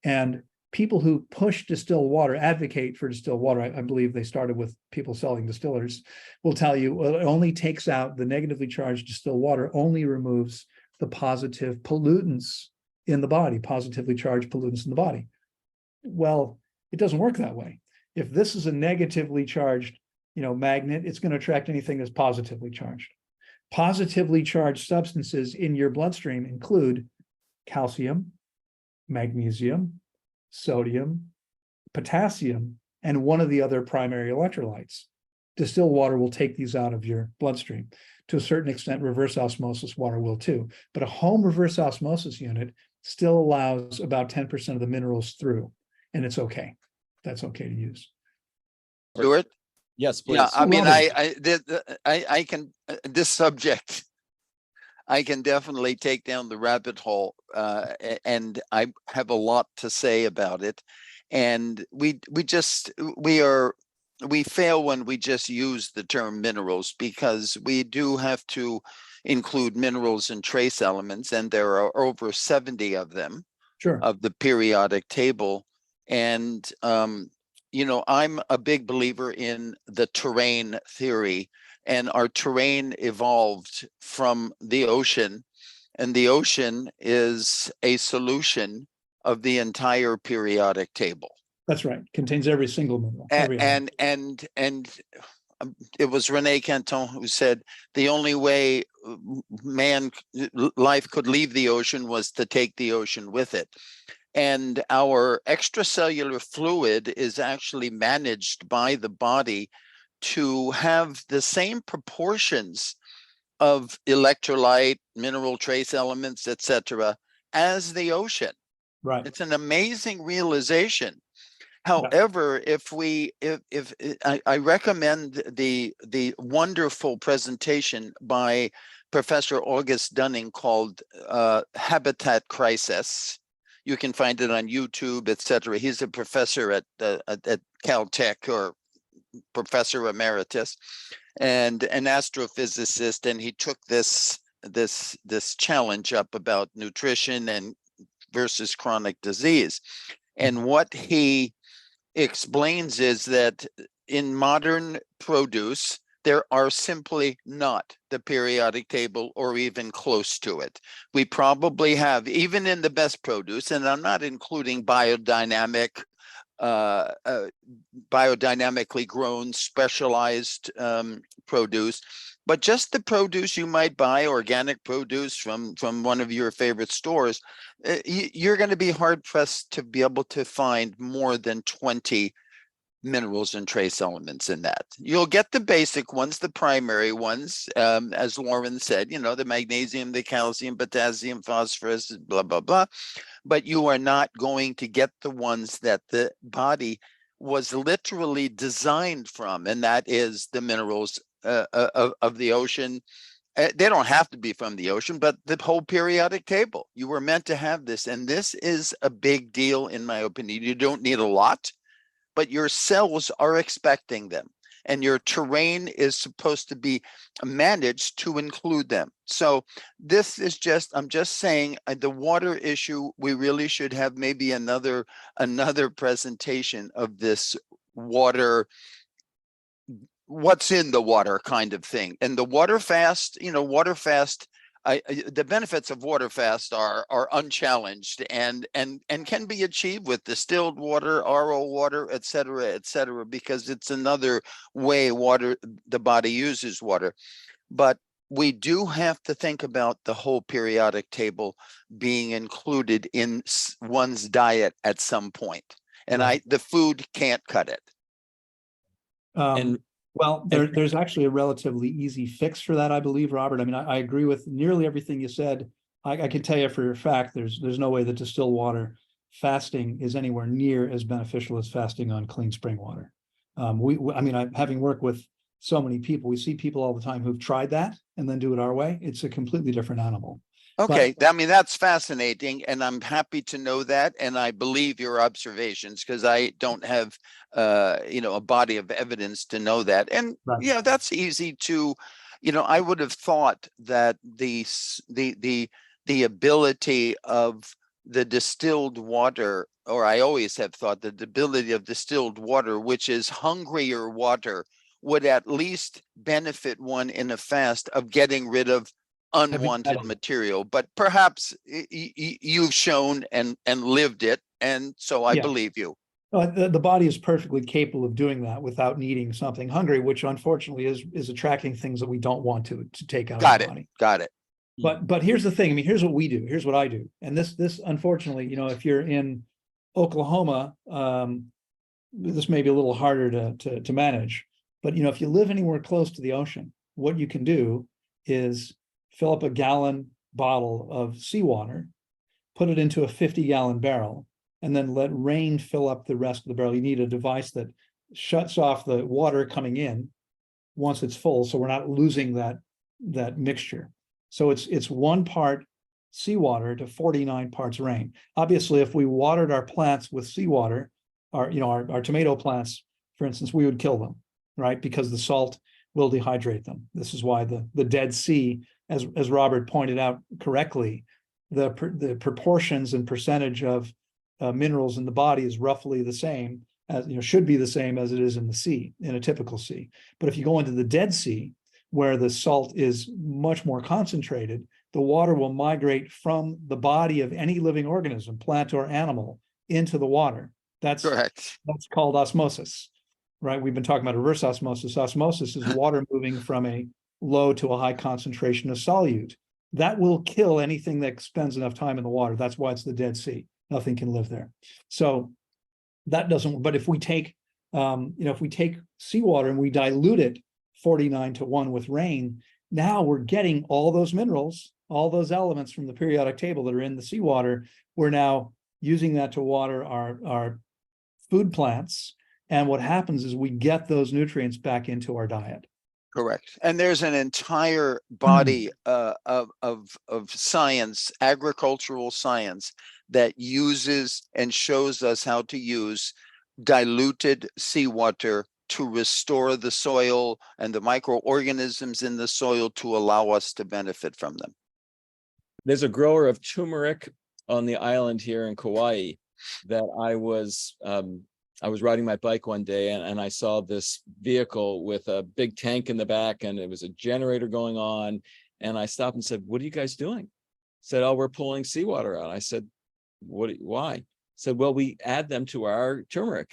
And people who push distilled water, advocate for distilled water, I believe they started with people selling distillers, will tell you, well, it only takes out the negatively charged distilled water, only removes the positive pollutants in the body, positively charged pollutants in the body. Well, it doesn't work that way. If this is a negatively charged, magnet, it's going to attract anything that's positively charged. Positively charged substances in your bloodstream include calcium, magnesium, sodium, potassium, and one of the other primary electrolytes. Distilled water will take these out of your bloodstream. To a certain extent, reverse osmosis water will too. But a home reverse osmosis unit still allows about 10% of the minerals through, and it's okay. That's okay to use.
Stuart?
Yes, please.
Yeah, I can, this subject, I can definitely take down the rabbit hole, and I have a lot to say about it. And we fail when we just use the term minerals, because we do have to include minerals and trace elements, and there are over 70 of them.
Sure.
Of the periodic table. And I'm a big believer in the terrain theory, and our terrain evolved from the ocean, and the ocean is a solution of the entire periodic table.
That's right. Contains every single mineral.
And it was Rene Canton who said the only way life could leave the ocean was to take the ocean with it. And our extracellular fluid is actually managed by the body to have the same proportions of electrolyte, mineral trace elements, etc., as the ocean.
Right.
It's an amazing realization. However, I recommend the wonderful presentation by Professor August Dunning called Habitat Crisis. You can find it on YouTube, etc. He's a professor at Caltech, or professor emeritus, and an astrophysicist, and he took this challenge up about nutrition and versus chronic disease. And what he explains is that in modern produce, there are simply not the periodic table or even close to it. We probably have, even in the best produce, and I'm not including biodynamically grown, specialized produce, but just the produce you might buy, organic produce from one of your favorite stores, you're going to be hard pressed to be able to find more than 20 minerals and trace elements in that. You'll get the basic ones, the primary ones, as Loren said, the magnesium, the calcium, potassium, phosphorus, blah, blah, blah. But you are not going to get the ones that the body was literally designed from, and that is the minerals of the ocean. They don't have to be from the ocean, but the whole periodic table. You were meant to have this, and this is a big deal, in my opinion. You don't need a lot, but your cells are expecting them, and your terrain is supposed to be managed to include them. So this is I'm just saying, the water issue, we really should have maybe another presentation of this water, what's in the water kind of thing. And the water fast, the benefits of water fast are unchallenged and can be achieved with distilled water, RO water, et cetera, because it's another way the body uses water. But we do have to think about the whole periodic table being included in one's diet at some point. And the food can't cut it.
Well, there's actually a relatively easy fix for that, I believe, Robert. I mean, I agree with nearly everything you said. I can tell you for a fact, there's no way that distilled water fasting is anywhere near as beneficial as fasting on clean spring water. Having worked with so many people, we see people all the time who've tried that and then do it our way. It's a completely different animal.
Okay, that's fascinating, and I'm happy to know that, and I believe your observations, because I don't have, a body of evidence to know that. And that's easy to, I would have thought that the ability of the distilled water, or I always have thought that the ability of distilled water, which is hungrier water, would at least benefit one in a fast of getting rid of unwanted material. But perhaps you've shown and lived it, and so I believe you.
The body is perfectly capable of doing that without needing something hungry, which unfortunately is attracting things that we don't want to take out of the body.
Got it.
But here's the thing. I mean, here's what we do. Here's what I do. And this unfortunately, if you're in Oklahoma, this may be a little harder to manage. But if you live anywhere close to the ocean, what you can do is fill up a gallon bottle of seawater, put it into a 50-gallon barrel, and then let rain fill up the rest of the barrel. You need a device that shuts off the water coming in once it's full, so we're not losing that mixture. So it's 1 part seawater to 49 parts rain. Obviously, if we watered our plants with seawater, our tomato plants, for instance, we would kill them, right? Because the salt will dehydrate them. This is why the Dead Sea, as Robert pointed out correctly, the proportions and percentage of minerals in the body is roughly the same as, should be the same as it is in the sea, in a typical sea. But if you go into the Dead Sea, where the salt is much more concentrated, the water will migrate from the body of any living organism, plant or animal, into the water. That's correct. That's called osmosis, right? We've been talking about reverse osmosis. Osmosis is water moving from a low to a high concentration of solute. That will kill anything that spends enough time in the water. That's why it's the Dead Sea. Nothing can live there. So that doesn't, but if we take, seawater and we dilute it 49-1 with rain, now we're getting all those minerals, all those elements from the periodic table that are in the seawater. We're now using that to water our food plants. And what happens is we get those nutrients back into our diet.
Correct. And there's an entire body of science, agricultural science, that uses and shows us how to use diluted seawater to restore the soil and the microorganisms in the soil to allow us to benefit from them.
There's a grower of turmeric on the island here in Kauai that I was riding my bike one day and I saw this vehicle with a big tank in the back and it was a generator going on. And I stopped and said, "What are you guys doing?" Said, "Oh, we're pulling seawater out." I said, why?" Said, "Well, we add them to our turmeric."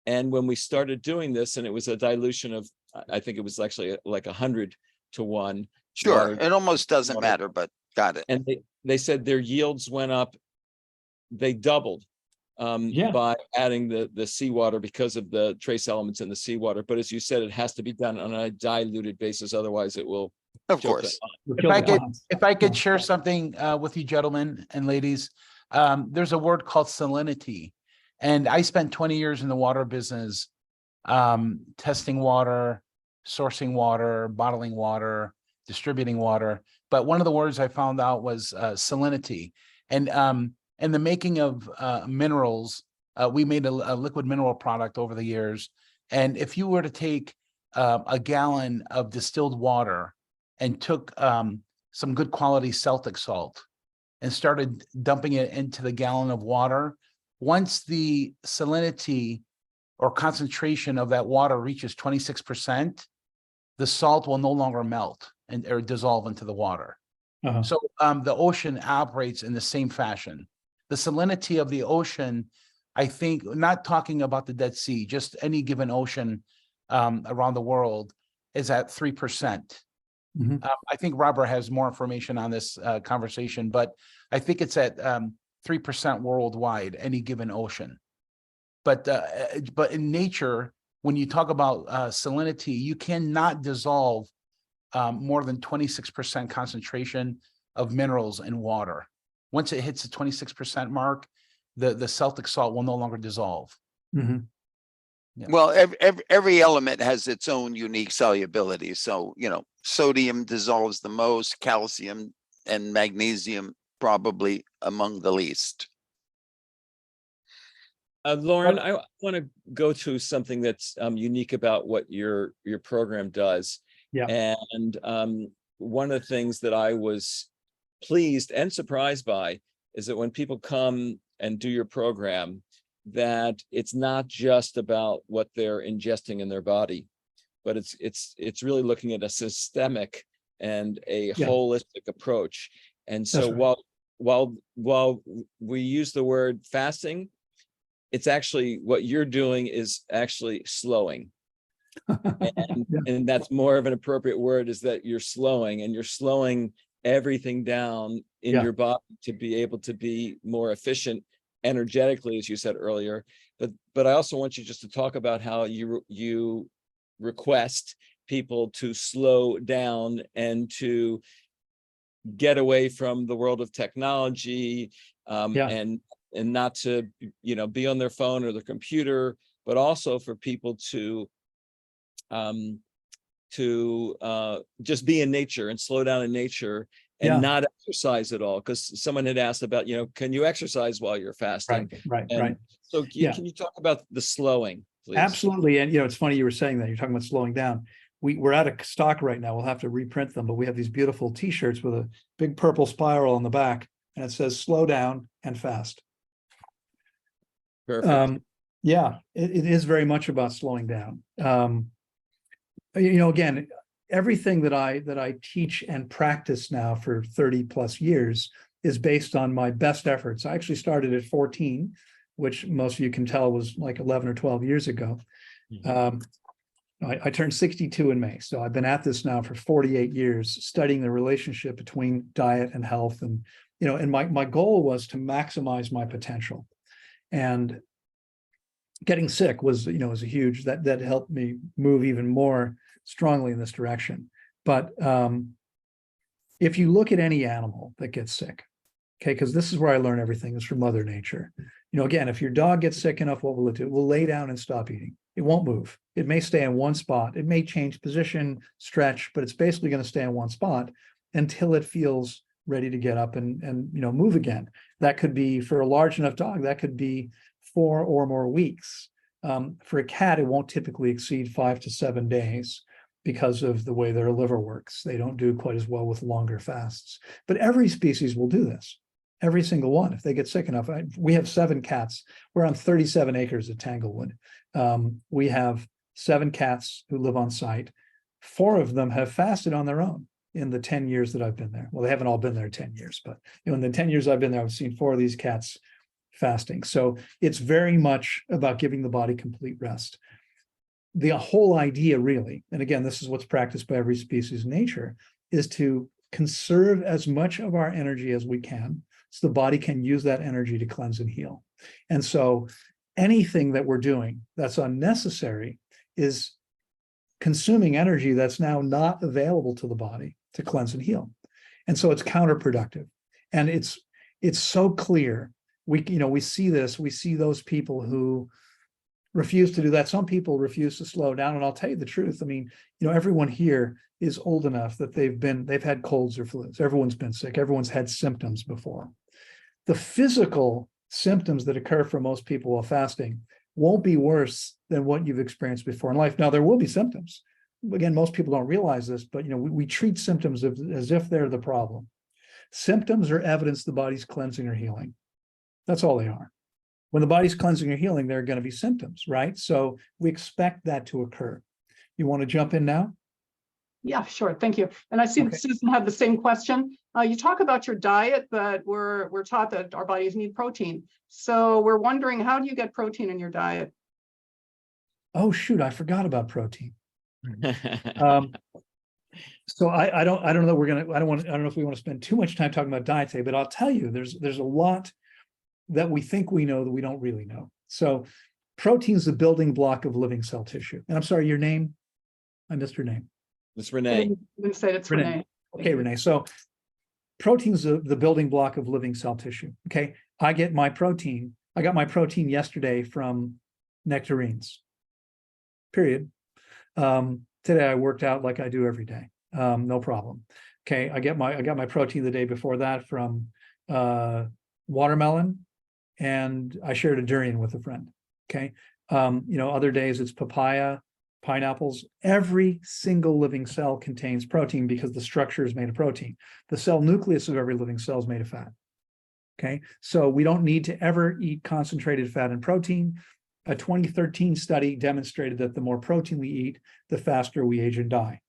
And when we started doing this, and it was a dilution of, I think it was actually like 100 to 1.
Sure,
water,
it almost doesn't
water.
matter, but got it.
And they said their yields went up, they doubled by adding the seawater because of the trace elements in the seawater. But as you said, it has to be done on a diluted basis, otherwise it will.
Of course.
If I could share something with you gentlemen and ladies, there's a word called salinity. And I spent 20 years in the water business, testing water, sourcing water, bottling water, distributing water. But one of the words I found out was salinity. And the making of minerals, we made a liquid mineral product over the years. And if you were to take a gallon of distilled water and took some good quality Celtic salt and started dumping it into the gallon of water, once the salinity or concentration of that water reaches 26%, the salt will no longer melt or dissolve into the water. So the ocean operates in the same fashion. The salinity of the ocean, I think, not talking about the Dead Sea, just any given ocean around the world, is at 3%. I think Robert has more information on this conversation, but I think it's at 3% worldwide, any given ocean. But in nature, when you talk about salinity, you cannot dissolve more than 26% concentration of minerals in water. Once it hits the 26% mark, the Celtic salt will no longer dissolve.
Well, every element has its own unique solubility. So, sodium dissolves the most, calcium and magnesium probably among the least.
Loren, I want to go to something that's unique about what your program does. And one of the things that I was pleased and surprised by is that when people come and do your program, that it's not just about what they're ingesting in their body, but it's really looking at a systemic and a holistic approach. And so while we use the word fasting, it's actually what you're doing is actually slowing. And that's more of an appropriate word, is that you're slowing everything down in your body to be able to be more efficient energetically, as you said earlier. But I also want you just to talk about how you request people to slow down and to get away from the world of technology, and not to be on their phone or their computer, but also for people to just be in nature and slow down in nature and not exercise at all. Because someone had asked about, can you exercise while you're fasting?
Right.
So can you talk about the slowing, please?
Absolutely. And it's funny you were saying that. You're talking about slowing down. We're out of stock right now. We'll have to reprint them, but we have these beautiful t-shirts with a big purple spiral on the back, and it says slow down and fast.
Perfect.
It is very much about slowing down. Again, everything that I teach and practice now for 30 plus years is based on my best efforts. I actually started at 14, which most of you can tell was like 11 or 12 years ago. I turned 62 in May. So I've been at this now for 48 years, studying the relationship between diet and health. And, and my goal was to maximize my potential. And getting sick was a huge, that helped me move even more strongly in this direction. But if you look at any animal that gets sick, Okay, because this is where I learn everything is from Mother Nature. Again, if your dog gets sick enough, what will it do? It will lay down and stop eating. It won't move. It may stay in one spot. It may change position, stretch, but it's basically going to stay in one spot until it feels ready to get up and move again. That could be, for a large enough dog, that could be 4 or more weeks. For a cat, it won't typically exceed 5 to 7 days because of the way their liver works. They don't do quite as well with longer fasts. But every species will do this. Every single one, if they get sick enough. We have 7 cats. We're on 37 acres at Tanglewood. We have 7 cats who live on site. 4 of them have fasted on their own in the 10 years that I've been there. Well, they haven't all been there 10 years, but in the 10 years I've been there, I've seen 4 of these cats fasting. So it's very much about giving the body complete rest. The whole idea really, and again, this is what's practiced by every species in nature, is to conserve as much of our energy as we can, so the body can use that energy to cleanse and heal. And so anything that we're doing that's unnecessary is consuming energy that's now not available to the body to cleanse and heal. And so it's counterproductive. And it's so clear. We see this, we see those people who refuse to do that. Some people refuse to slow down. And I'll tell you the truth. I mean, everyone here is old enough that they've had colds or flus. Everyone's been sick. Everyone's had symptoms before. The physical symptoms that occur for most people while fasting won't be worse than what you've experienced before in life. Now, there will be symptoms. Again, most people don't realize this, but we treat symptoms as if they're the problem. Symptoms are evidence the body's cleansing or healing. That's all they are. When the body's cleansing or healing, there are going to be symptoms, right? So we expect that to occur. You want to jump in now?
Yeah, sure. Thank you. And I see that Susan had the same question. You talk about your diet, but we're taught that our bodies need protein. So we're wondering, how do you get protein in your diet?
Oh, shoot, I forgot about protein. So I don't know. I don't know if we want to spend too much time talking about diet today, but I'll tell you, there's a lot that we think we know that we don't really know. So protein is the building block of living cell tissue. And I'm sorry, your name? I missed your name.
It's Renee.
You said it's Renee.
Okay, Renee. So protein's the building block of living cell tissue. Okay. I got my protein yesterday from nectarines. Period. Today I worked out like I do every day. No problem. Okay. I got my protein the day before that from watermelon, and I shared a durian with a friend. Okay. Other days it's papaya, pineapples. Every single living cell contains protein because the structure is made of protein. The cell nucleus of every living cell is made of fat. Okay. So we don't need to ever eat concentrated fat and protein. A 2013 study demonstrated that the more protein we eat, the faster we age and die.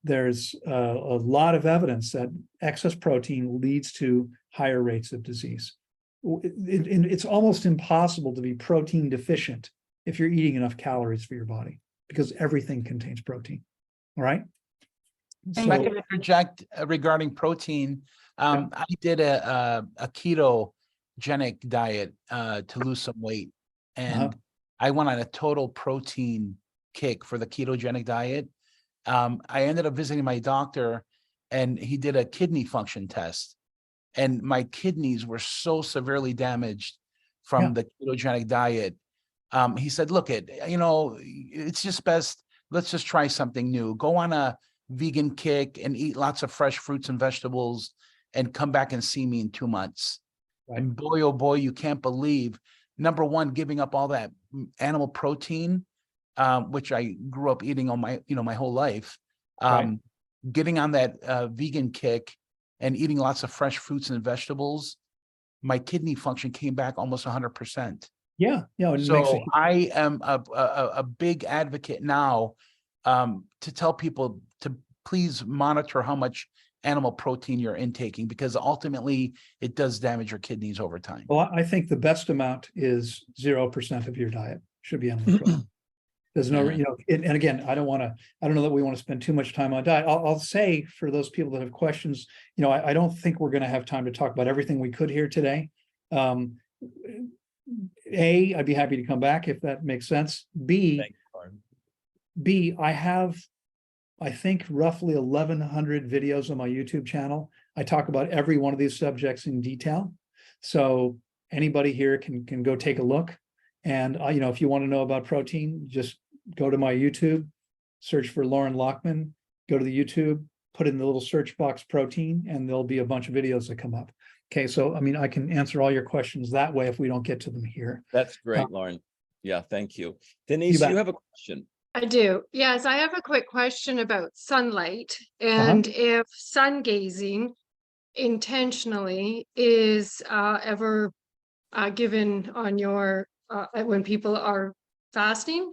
There's a lot of evidence that excess protein leads to higher rates of disease. It's almost impossible to be protein deficient if you're eating enough calories for your body, because everything contains protein. All right.
If I can interject regarding protein, I did a ketogenic diet to lose some weight, and I went on a total protein kick for the ketogenic diet. I ended up visiting my doctor, and he did a kidney function test, and my kidneys were so severely damaged from the ketogenic diet. He said, look, it's just best, let's just try something new. Go on a vegan kick and eat lots of fresh fruits and vegetables and come back and see me in 2 months. Right. And boy, oh boy, you can't believe, number one, giving up all that animal protein, which I grew up eating on my whole life, getting on that vegan kick and eating lots of fresh fruits and vegetables, my kidney function came back almost 100%.
Yeah.
So I am a big advocate now to tell people to please monitor how much animal protein you're intaking, because ultimately it does damage your kidneys over time.
Well, I think the best amount is 0% of your diet should be animal protein. There's no, and again, I don't know that we want to spend too much time on diet. I'll say for those people that have questions, I don't think we're going to have time to talk about everything we could here today. I'd be happy to come back if that makes sense. B, I have, I think, roughly 1,100 videos on my YouTube channel I talk about every one of these subjects in detail. So anybody here can go take a look. And if you want to know about protein, just go to my YouTube, search for Loren Lockman, go to the YouTube, put in the little search box protein, and there'll be a bunch of videos that come up. Okay, so I can answer all your questions that way if we don't get to them here.
That's great, Loren. Yeah, thank you.
You
Denise,
bet.
you have a question.
I do. Yes, I have a quick question about sunlight and if sun gazing intentionally is ever given on your when people are fasting.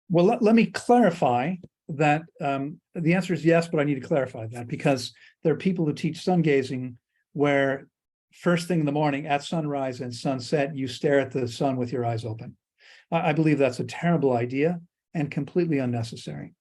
Well, let me clarify that the answer is yes, but I need to clarify that because there are people who teach sun gazing where first thing in the morning at sunrise and sunset, you stare at the sun with your eyes open. I believe that's a terrible idea and completely unnecessary.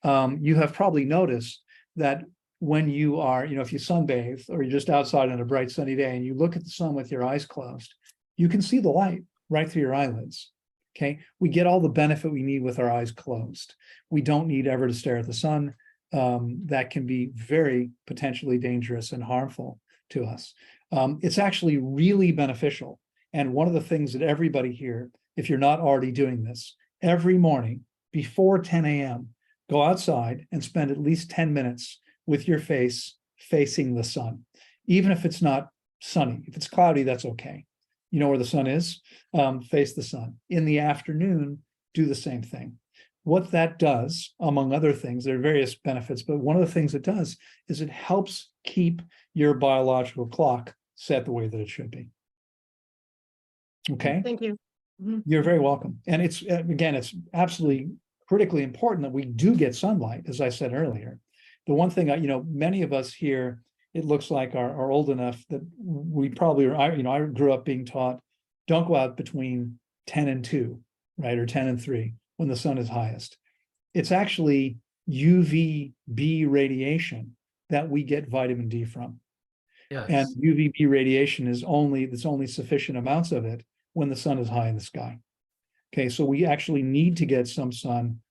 You have probably noticed that when you are, if you sunbathe or you're just outside on a bright sunny day and you look at the sun with your eyes closed, you can see the light right through your eyelids. Okay, we get all the benefit we need with our eyes closed. We don't need ever to stare at the sun. That can be very potentially dangerous and harmful to us. It's actually really beneficial. And one of the things that everybody here, if you're not already doing this, every morning before 10 a.m., go outside and spend at least 10 minutes with your face facing the sun. Even if it's not sunny, if it's cloudy, that's okay. You know where the sun is, face the sun. In the afternoon, do the same thing. What that does, among other things, there are various benefits, but one of the things it does is it helps keep your biological clock set the way that it should be. Okay?
Thank you.
You're very welcome. And it's, again, it's absolutely critically important that we do get sunlight, as I said earlier. The one thing, many of us here, it looks like are old enough that we probably are, I grew up being taught, don't go out between 10 and 2, right? Or 10 and 3 when the sun is highest. It's actually UVB radiation that we get vitamin D from.
Yes.
And UVB radiation is there's only sufficient amounts of it when the sun is high in the sky. Okay, so we actually need to get some sun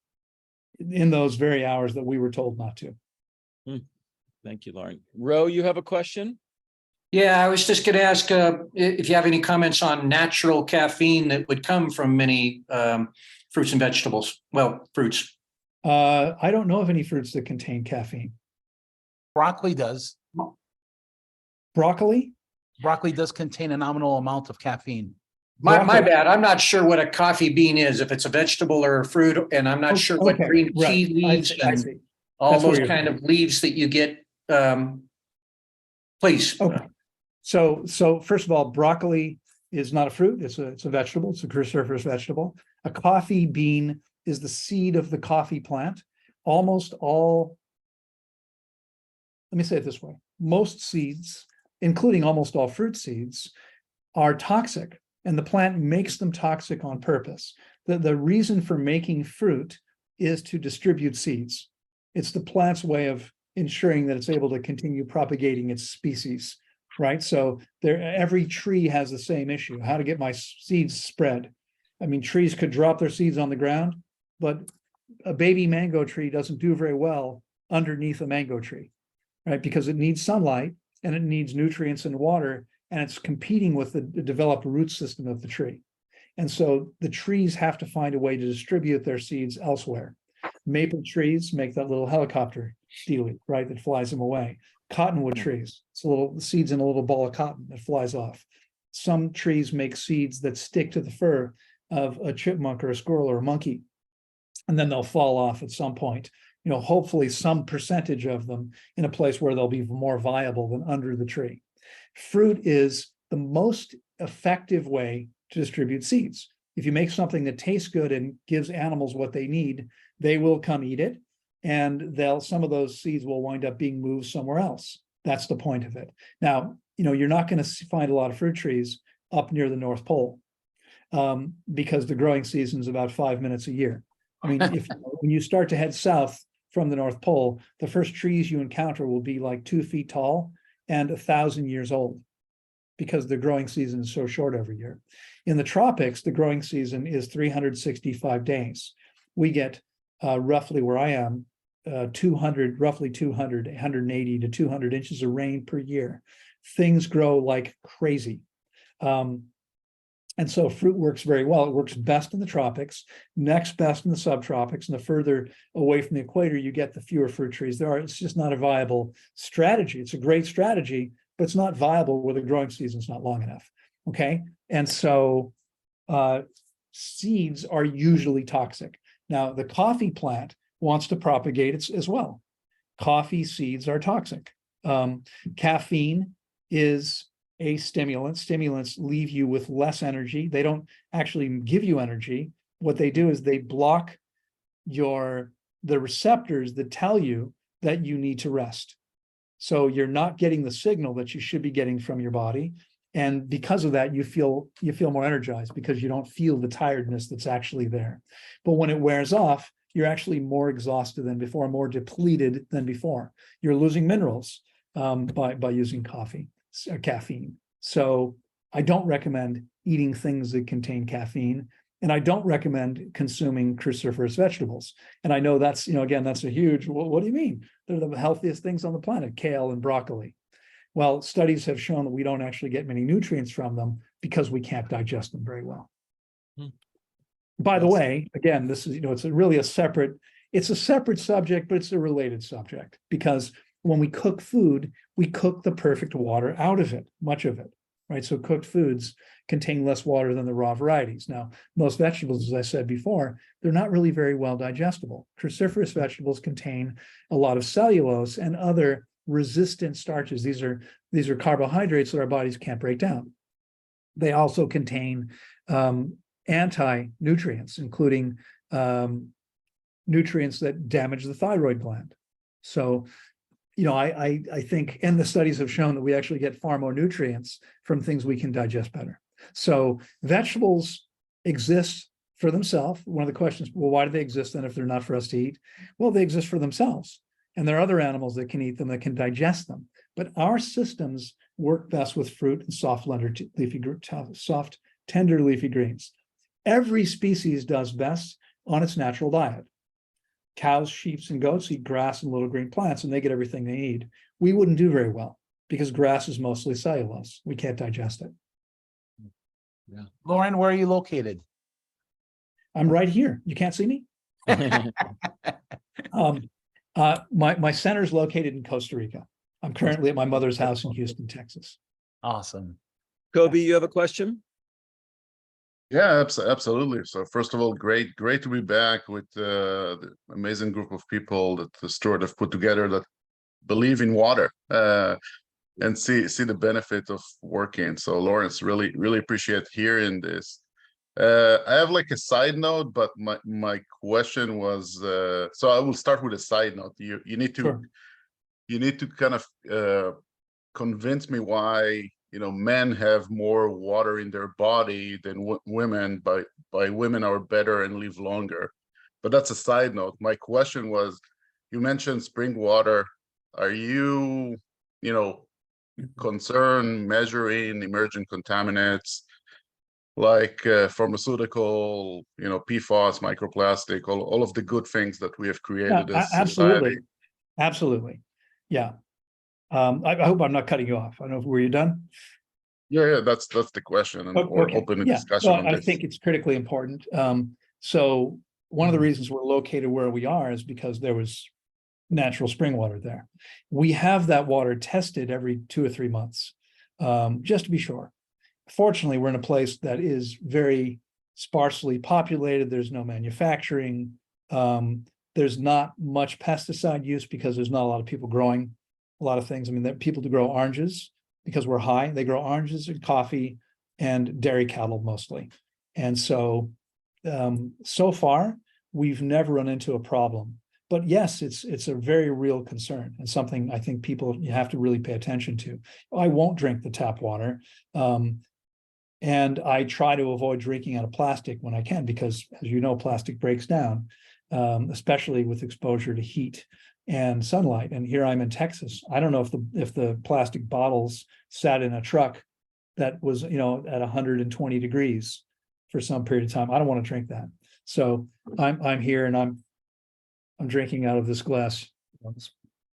in those very hours that we were told not to.
Thank you, Loren. Ro, you have a question?
Yeah, I was just going to ask if you have any comments on natural caffeine that would come from many fruits and vegetables. Well, fruits.
I don't know of any fruits that contain caffeine.
Broccoli does.
Broccoli?
Broccoli does contain a nominal amount of caffeine.
My bad. I'm not sure what a coffee bean is, if it's a vegetable or a fruit, and I'm not sure what green tea leaves and all those kind of leaves that you get. Please.
Okay. So first of all, broccoli is not a fruit. It's a vegetable. It's a cruciferous vegetable. A coffee bean is the seed of the coffee plant. Almost all, let me say it this way. Most seeds, including almost all fruit seeds, are toxic, and the plant makes them toxic on purpose. The reason for making fruit is to distribute seeds. It's the plant's way of ensuring that it's able to continue propagating its species, right? So every tree has the same issue, how to get my seeds spread. I mean, trees could drop their seeds on the ground, but a baby mango tree doesn't do very well underneath a mango tree, right? Because it needs sunlight and it needs nutrients and water, and it's competing with the developed root system of the tree. And so the trees have to find a way to distribute their seeds elsewhere. Maple trees make that little helicopter dealie, right, that flies them away. Cottonwood trees, it's the seeds in a little ball of cotton that flies off. Some trees make seeds that stick to the fur of a chipmunk or a squirrel or a monkey, and then they'll fall off at some point. Hopefully some percentage of them in a place where they'll be more viable than under the tree. Fruit is the most effective way to distribute seeds. If you make something that tastes good and gives animals what they need, they will come eat it, and some of those seeds will wind up being moved somewhere else. That's the point of it. Now, you're not going to find a lot of fruit trees up near the North Pole because the growing season is about 5 minutes a year. I mean, when you start to head south from the North Pole, the first trees you encounter will be like 2 feet tall and 1,000 years old, because the growing season is so short every year. In the tropics, the growing season is 365 days. We get roughly, where I am, roughly 200, 180 to 200 inches of rain per year. Things grow like crazy. And so fruit works very well. It works best in the tropics, next best in the subtropics, and the further away from the equator you get, the fewer fruit trees there are. It's just not a viable strategy. It's a great strategy, but it's not viable where the growing season's not long enough. Okay. And so seeds are usually toxic. Now, the coffee plant wants to propagate it as well. Coffee seeds are toxic. Caffeine is a stimulant. Stimulants leave you with less energy. They don't actually give you energy. What they do is they block the receptors that tell you that you need to rest. So you're not getting the signal that you should be getting from your body. And because of that, you feel more energized because you don't feel the tiredness that's actually there. But when it wears off, you're actually more exhausted than before, more depleted than before. You're losing minerals by using caffeine. So I don't recommend eating things that contain caffeine, and I don't recommend consuming cruciferous vegetables. And I know that's, again, that's a huge, what do you mean? They're the healthiest things on the planet, kale and broccoli. Well, studies have shown that we don't actually get many nutrients from them because we can't digest them very well. By the way, again, this is, it's a separate subject, but it's a related subject, because when we cook food, we cook the perfect water out of it, much of it, right? So cooked foods contain less water than the raw varieties. Now, most vegetables, as I said before, they're not really very well digestible. Cruciferous vegetables contain a lot of cellulose and other resistant starches. These are carbohydrates that our bodies can't break down. They also contain anti-nutrients, including nutrients that damage the thyroid gland. So, I think, and the studies have shown that we actually get far more nutrients from things we can digest better. So vegetables exist for themselves. One of the questions, well, why do they exist then if they're not for us to eat? Well, they exist for themselves. And there are other animals that can eat them, that can digest them. But our systems work best with fruit and soft, tender leafy greens. Every species does best on its natural diet. Cows, sheep, and goats eat grass and little green plants, and they get everything they need. We wouldn't do very well because grass is mostly cellulose. We can't digest it.
Yeah. Loren, where are you located?
I'm right here. You can't see me? My center is located in Costa Rica. I'm currently at my mother's house in Houston, Texas.
Awesome.
Kobe, you have a question?
Yeah, absolutely. So first of all, great to be back with the amazing group of people that the Stuart have put together that believe in water and see the benefit of working. So Lawrence, really appreciate hearing this. I have like a side note, but my question was, so I will start with a side note. You need to
Sure.
You need to kind of convince me why men have more water in their body than women. By women are better and live longer. But that's a side note. My question was, you mentioned spring water. Are you concerned measuring emerging contaminants like pharmaceutical, PFAS, microplastic, all of the good things that we have created as society?
Absolutely. Yeah. I hope I'm not cutting you off. I don't know, were you done?
Yeah, that's the question, and we're open to discussion on this.
I think it's critically important. So one of the reasons we're located where we are is because there was natural spring water there. We have that water tested every 2 or 3 months, just to be sure. Fortunately, we're in a place that is very sparsely populated. There's no manufacturing. There's not much pesticide use because there's not a lot of people growing a lot of things. I mean, there are people to grow oranges because we're high. They grow oranges and coffee and dairy cattle mostly. And so, so far, we've never run into a problem. But yes, it's a very real concern and something I think you have to really pay attention to. I won't drink the tap water. And I try to avoid drinking out of plastic when I can, because as you know, plastic breaks down, especially with exposure to heat and sunlight. And here I'm in Texas. I don't know if the plastic bottles sat in a truck that was, at 120 degrees for some period of time. I don't want to drink that. So I'm here and I'm drinking out of this glass, this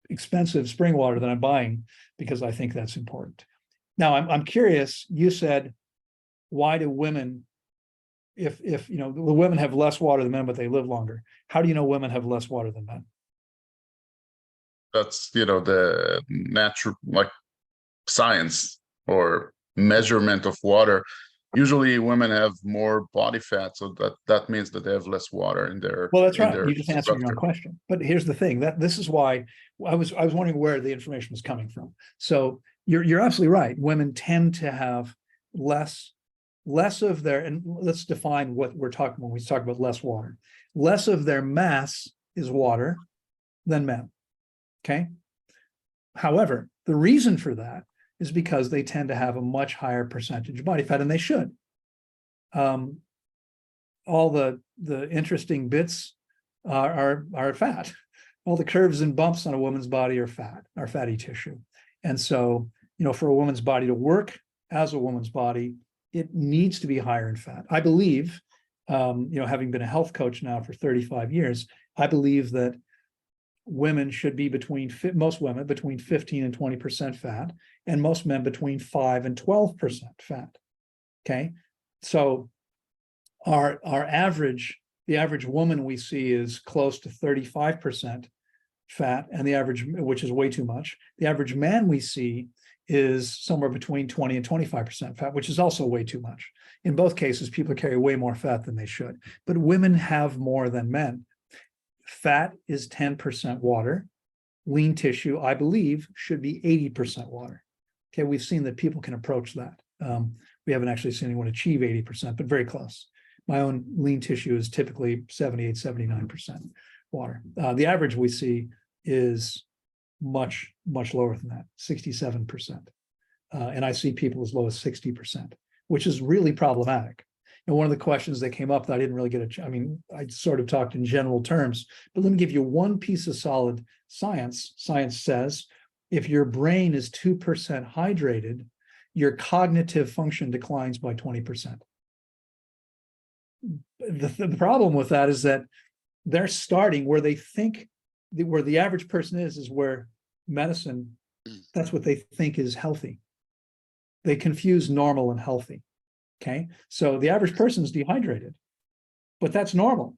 expensive spring water that I'm buying because I think that's important. Now, I'm curious, you said, why do women, if the women have less water than men, but they live longer, how do you know women have less water than men?
That's, the natural, like, science or measurement of water. Usually women have more body fat, so that means that they have less water in their.
Well, that's right. You just answered your own question. But here's the thing, that this is why I was wondering where the information was coming from. So you're absolutely right. Women tend to have less of their, and let's define what we're talking when we talk about less water. Less of their mass is water than men. Okay. However, the reason for that is because they tend to have a much higher percentage of body fat, and they should. All the interesting bits are fat. All the curves and bumps on a woman's body are fatty tissue. And so, for a woman's body to work as a woman's body, it needs to be higher in fat. I believe, having been a health coach now for 35 years, I believe that women should be most women between 15 and 20% fat, and most men between 5 and 12% fat. Okay. So the average woman we see is close to 35% fat, and the average, which is way too much. The average man we see is somewhere between 20 and 25% fat, which is also way too much. In both cases, people carry way more fat than they should, but women have more than men. Fat is 10% water. Lean tissue, I believe, should be 80% water. Okay, we've seen that people can approach that. We haven't actually seen anyone achieve 80%, but very close. My own lean tissue is typically 78, 79% water. The average we see is much, much lower than that, 67%. And I see people as low as 60%, which is really problematic. And one of the questions that came up that I didn't really get I sort of talked in general terms, but let me give you one piece of solid science. Science says if your brain is 2% hydrated, your cognitive function declines by 20%. The problem with that is that they're starting where they think, where the average person is where medicine, that's what they think is healthy. They confuse normal and healthy. Okay, so the average person is dehydrated, but that's normal.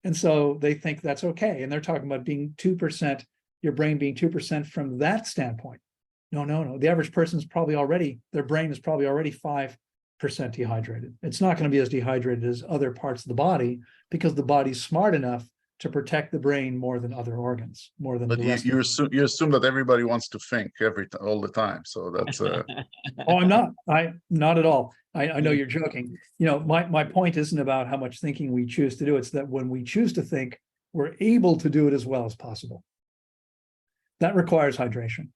And so they think that's okay. And they're talking about being 2%, your brain being 2% from that standpoint. No. The average person is probably already, their brain is probably already 5% dehydrated. It's not going to be as dehydrated as other parts of the body because the body's smart enough to protect the brain more than other organs, more than
but
the rest.
You assume that everybody wants to think all the time. So that's
Oh, I'm not at all. I know you're joking. My point isn't about how much thinking we choose to do. It's that when we choose to think, we're able to do it as well as possible. That requires hydration.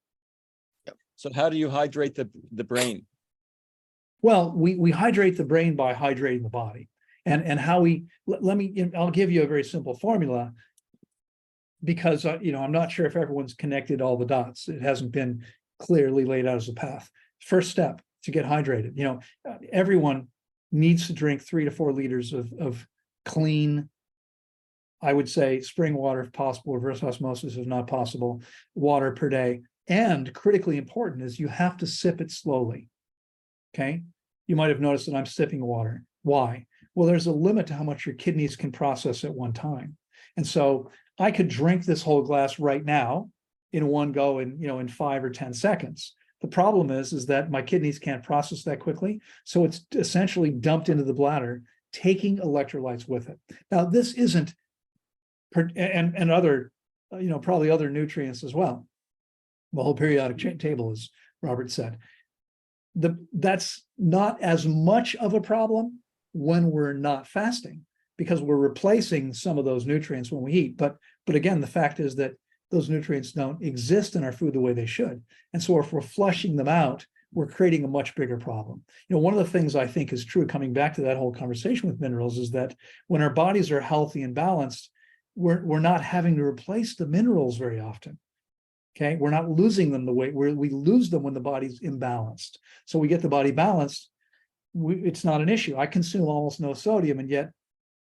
So how do you hydrate the brain?
Well, we hydrate the brain by hydrating the body. And how I'll give you a very simple formula because, I'm not sure if everyone's connected all the dots. It hasn't been clearly laid out as a path. First step to get hydrated. Everyone needs to drink 3 to 4 liters of clean, I would say spring water if possible, reverse osmosis if not possible, water per day. And critically important is you have to sip it slowly. Okay. You might have noticed that I'm sipping water. Why? Well, there's a limit to how much your kidneys can process at one time. And so I could drink this whole glass right now in one go in 5 or 10 seconds. The problem is that my kidneys can't process that quickly. So it's essentially dumped into the bladder, taking electrolytes with it. Now, this isn't, and other, probably other nutrients as well. The whole periodic table, as Robert said. That's not as much of a problem when we're not fasting because we're replacing some of those nutrients when we eat. But again, the fact is that those nutrients don't exist in our food the way they should. And so if we're flushing them out, we're creating a much bigger problem. One of the things I think is true, coming back to that whole conversation with minerals, is that when our bodies are healthy and balanced, we're not having to replace the minerals very often. Okay, we're not losing them the way we lose them when the body's imbalanced. So we get the body balanced, it's not an issue. I consume almost no sodium, and yet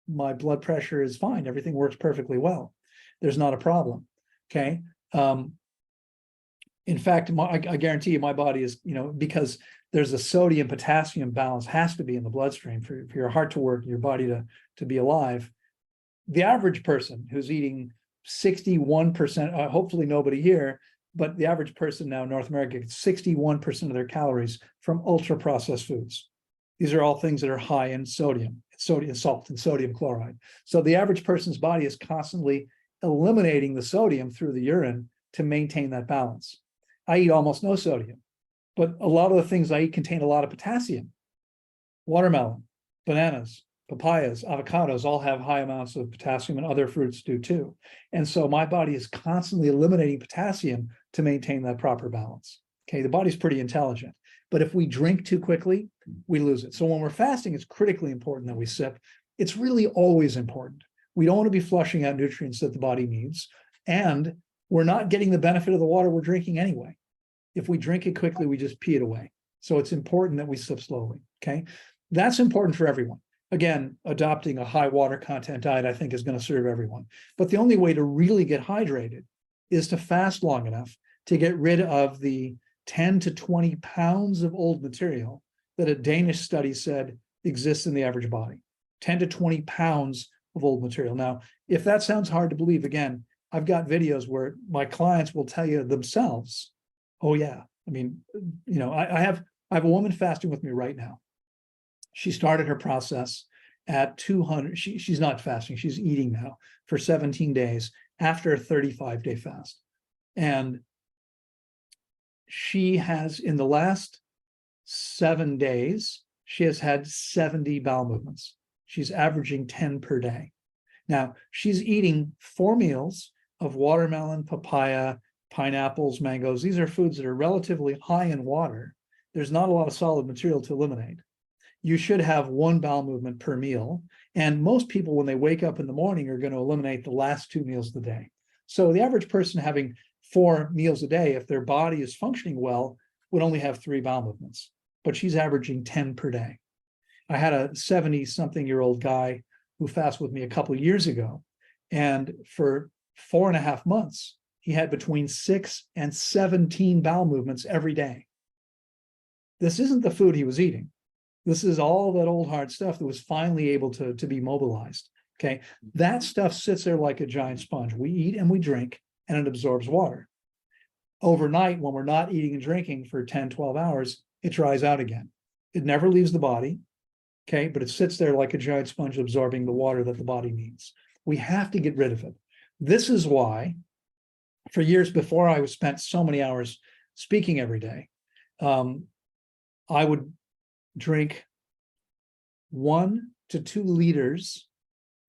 my blood pressure is fine. Everything works perfectly well. there's not a problem. Okay. In fact, I guarantee you my body is, because there's a sodium potassium balance has to be in the bloodstream for your heart to work, your body to be alive. The average person who's eating 61%, hopefully nobody here, but the average person now in North America gets 61% of their calories from ultra processed foods. These are all things that are high in sodium, salt, and sodium chloride. So the average person's body is constantly eliminating the sodium through the urine to maintain that balance. I eat almost no sodium, but a lot of the things I eat contain a lot of potassium. Watermelon, bananas, papayas, avocados all have high amounts of potassium, and other fruits do too. And so my body is constantly eliminating potassium to maintain that proper balance. Okay, the body's pretty intelligent, but if we drink too quickly, we lose it. So when we're fasting, it's critically important that we sip. It's really always important. We don't want to be flushing out nutrients that the body needs, and we're not getting the benefit of the water we're drinking anyway. If we drink it quickly, we just pee it away. So it's important that we sip slowly, okay? That's important for everyone. Again, adopting a high water content diet, I think, is going to serve everyone. But the only way to really get hydrated is to fast long enough to get rid of the 10 to 20 pounds of old material that a Danish study said exists in the average body. 10 to 20 pounds of old material. Now, if that sounds hard to believe, again, I've got videos where my clients will tell you themselves, oh yeah, I mean, I have a woman fasting with me right now. She started her process at 200. She's not fasting. She's eating now for 17 days after a 35-day fast. And she has, in the last 7 days, she has had 70 bowel movements. She's averaging 10 per day. Now, she's eating 4 meals of watermelon, papaya, pineapples, mangoes. These are foods that are relatively high in water. There's not a lot of solid material to eliminate. You should have 1 bowel movement per meal. And most people, when they wake up in the morning, are going to eliminate the last 2 meals of the day. So the average person having 4 meals a day, if their body is functioning well, would only have 3 bowel movements. But she's averaging 10 per day. I had a 70-something-year-old guy who fasted with me a couple of years ago. And for 4.5 months, he had between 6 and 17 bowel movements every day. This isn't the food he was eating. This is all that old hard stuff that was finally able to be mobilized. Okay, that stuff sits there like a giant sponge. We eat and we drink, and it absorbs water. Overnight, when we're not eating and drinking for 10, 12 hours, it dries out again. It never leaves the body, okay, but it sits there like a giant sponge absorbing the water that the body needs. We have to get rid of it. This is why, for years before I spent so many hours speaking every day, I would drink 1 to 2 liters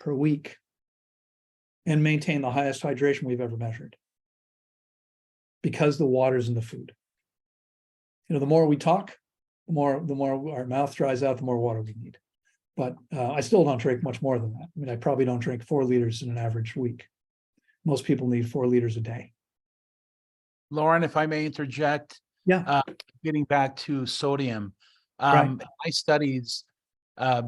per week and maintain the highest hydration we've ever measured, because the water's in the food. The more we talk, the more our mouth dries out, the more water we need. But I still don't drink much more than that. I mean, I probably don't drink 4 liters in an average week. Most people need 4 liters a day.
Loren, if I may interject, getting back to sodium,
Right.
my studies,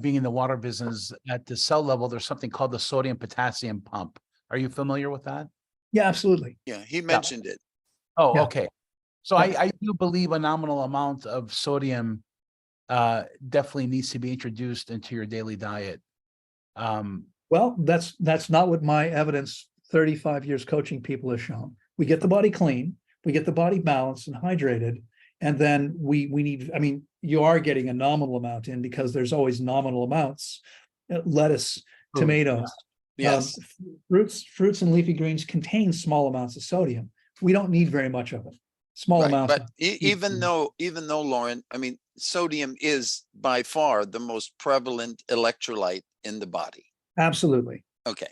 being in the water business, at the cell level, there's something called the sodium potassium pump. Are you familiar with that?
Yeah, absolutely.
Yeah, he mentioned it.
Oh,
Yeah.
okay. So I do believe a nominal amount of sodium definitely needs to be introduced into your daily diet.
Well, that's not what my evidence 35 years coaching people has shown. We get the body clean, we get the body balanced and hydrated, and then we need, I mean, you are getting a nominal amount in because there's always nominal amounts. Lettuce, tomatoes,
Yes.
Fruits and leafy greens contain small amounts of sodium. We don't need very much of it. Small
Right,
amounts.
but even though, Loren, I mean, sodium is by far the most prevalent electrolyte in the body.
Absolutely.
Okay.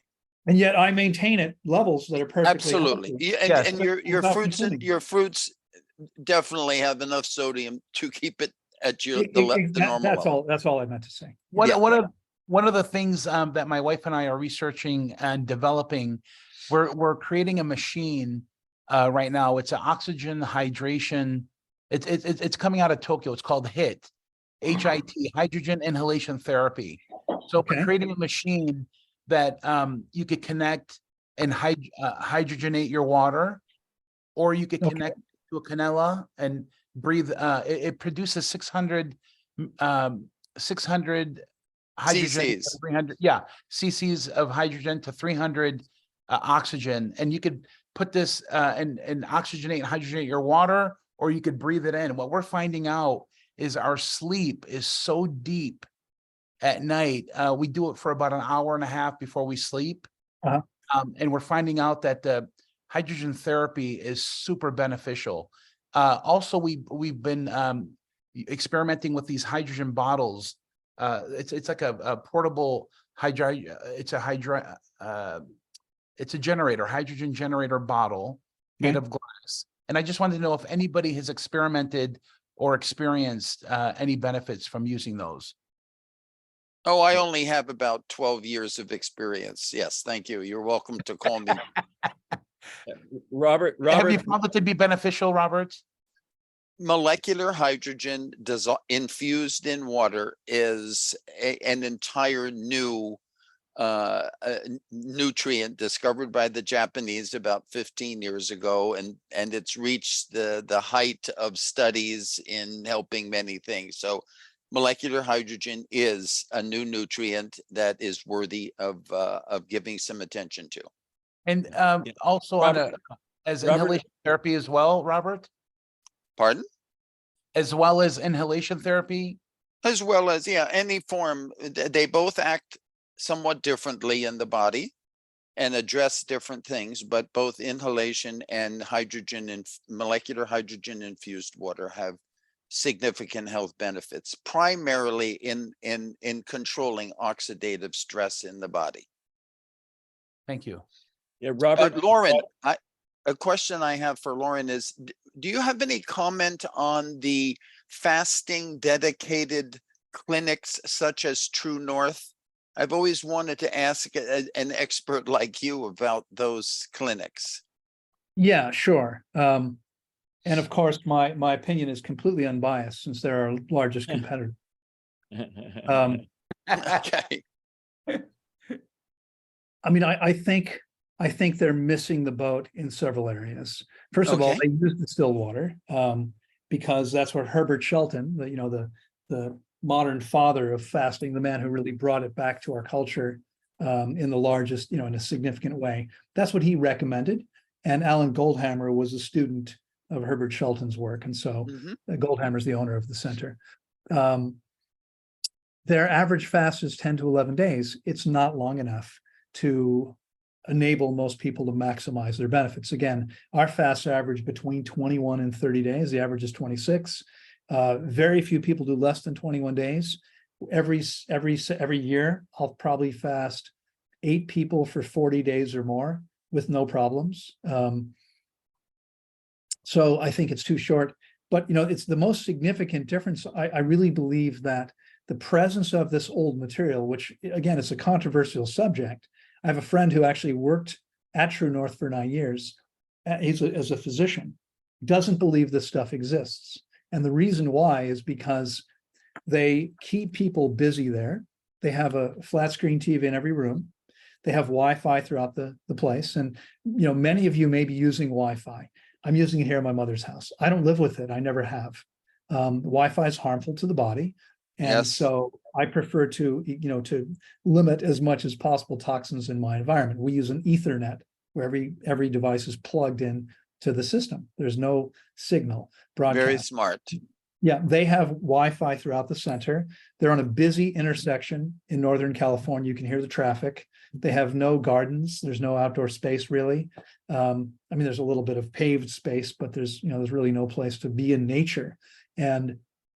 And yet I maintain it levels that are perfectly
Absolutely.
healthy.
And your fruits definitely have enough sodium to keep it at the normal level.
That's all I meant to say.
One of the things that my wife and I are researching and developing, we're creating a machine right now. It's an oxygen hydration. It's coming out of Tokyo. It's called HIT, hydrogen inhalation therapy. So we're creating a machine that you could connect and hydrogenate your water, or you could connect to a cannella and breathe. It produces 600 hydrogen,
CCs.
300, cc's of hydrogen to 300 oxygen, and you could put this and oxygenate and hydrogenate your water, or you could breathe it in. What we're finding out is our sleep is so deep at night. We do it for about an hour and a half before we sleep. And we're finding out that the hydrogen therapy is super beneficial. Also, we've been experimenting with these hydrogen bottles. It's like a portable it's a generator, hydrogen generator bottle made of glass. And I just wanted to know if anybody has experimented or experienced any benefits from using those.
Oh, I only have about 12 years of experience. Yes, thank you. You're welcome to call me.
Robert,
Have you found it to be beneficial, Robert?
Molecular hydrogen infused in water is an entire new nutrient discovered by the Japanese about 15 years ago, and it's reached the height of studies in helping many things. So molecular hydrogen is a new nutrient that is worthy of giving some attention to.
And also
Robert,
as inhalation therapy as well, Robert?
Pardon?
As well as inhalation therapy?
As well as, any form. They both act somewhat differently in the body and address different things, but both inhalation and hydrogen and molecular hydrogen infused water have significant health benefits, primarily in controlling oxidative stress in the body.
Thank you.
Yeah, Robert.
Loren, a question I have for Loren is, do you have any comment on the fasting dedicated clinics such as True North? I've always wanted to ask an expert like you about those clinics.
Yeah, sure. And of course, my opinion is completely unbiased since they're our largest competitor.
Okay.
I mean, I think they're missing the boat in several areas. First of all, they use distilled water because that's what Herbert Shelton, the modern father of fasting, the man who really brought it back to our culture in the largest, in a significant way. That's what he recommended. And Alan Goldhammer was a student of Herbert Shelton's work. And so Goldhammer is the owner of the center. Their average fast is 10 to 11 days. It's not long enough to enable most people to maximize their benefits. Again, our fasts average between 21 and 30 days. The average is 26. Very few people do less than 21 days. Every year, I'll probably fast 8 people for 40 days or more with no problems. So I think it's too short, but it's the most significant difference. I really believe that the presence of this old material, which again, it's a controversial subject. I have a friend who actually worked at True North for 9 years. As a physician, doesn't believe this stuff exists. And the reason why is because they keep people busy there. They have a flat screen TV in every room. They have Wi-Fi throughout the place. And many of you may be using Wi-Fi. I'm using it here at my mother's house. I don't live with it. I never have. Wi-Fi is harmful to the body. And so I prefer to limit as much as possible toxins in my environment. We use an Ethernet where every device is plugged in to the system. There's no signal broadcast.
Very smart.
Yeah, they have Wi-Fi throughout the center. They're on a busy intersection in Northern California. You can hear the traffic. They have no gardens. There's no outdoor space really. I mean, there's a little bit of paved space, but there's really no place to be in nature. And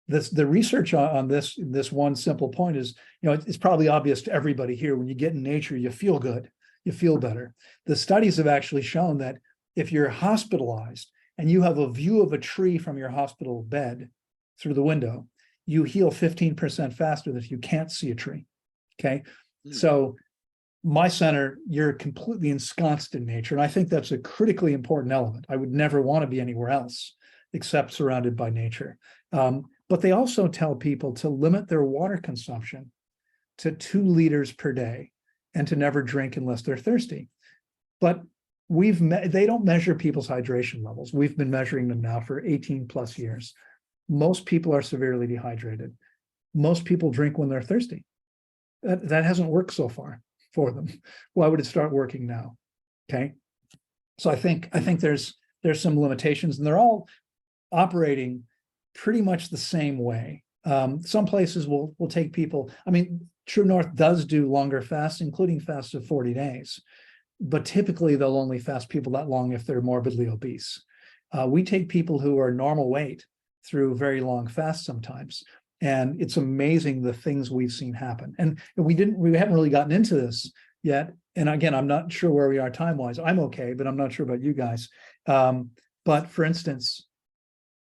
the research on this one simple point is, it's probably obvious to everybody here. When you get in nature, you feel good, you feel better. The studies have actually shown that if you're hospitalized and you have a view of a tree from your hospital bed through the window, you heal 15% faster than if you can't see a tree. Okay. So my center, you're completely ensconced in nature. And I think that's a critically important element. I would never want to be anywhere else except surrounded by nature. But they also tell people to limit their water consumption to 2 liters per day and to never drink unless they're thirsty. But they don't measure people's hydration levels. We've been measuring them now for 18 plus years. Most people are severely dehydrated. Most people drink when they're thirsty. That hasn't worked so far for them. Why would it start working now? Okay. So I think there's some limitations, and they're all operating pretty much the same way. Some places will take people. I mean, True North does do longer fasts, including fasts of 40 days, but typically they'll only fast people that long if they're morbidly obese. We take people who are normal weight through very long fasts sometimes, and it's amazing the things we've seen happen. And we haven't really gotten into this yet. And again, I'm not sure where we are time-wise. I'm okay, but I'm not sure about you guys. But for instance,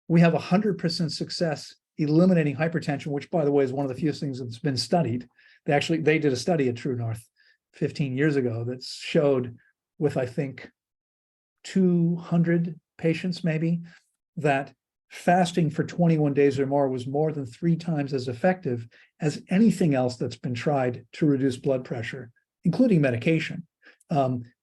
we have 100% success eliminating hypertension, which, by the way, is one of the few things that's been studied. They did a study at True North 15 years ago that showed, with I think 200 patients maybe, that fasting for 21 days or more was more than 3 times as effective as anything else that's been tried to reduce blood pressure, including medication.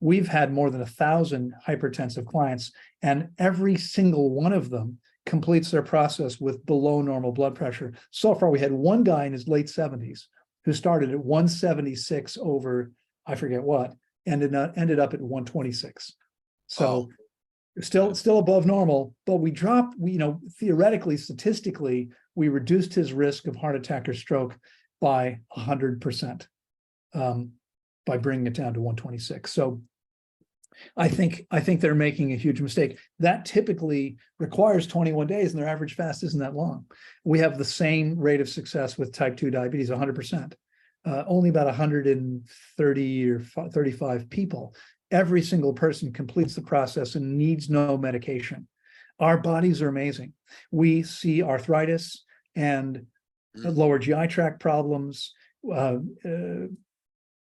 We've had more than 1,000 hypertensive clients, and every single one of them completes their process with below normal blood pressure. So far, we had one guy in his late 70s who started at 176 over, I forget what, ended up at 126. So still above normal, but we dropped, theoretically, statistically, we reduced his risk of heart attack or stroke by 100%. By bringing it down to 126. So I think they're making a huge mistake. That typically requires 21 days, and their average fast isn't that long. We have the same rate of success with type 2 diabetes, 100%. Only about 130 or 35 people. Every single person completes the process and needs no medication. Our bodies are amazing. We see arthritis and lower GI tract problems,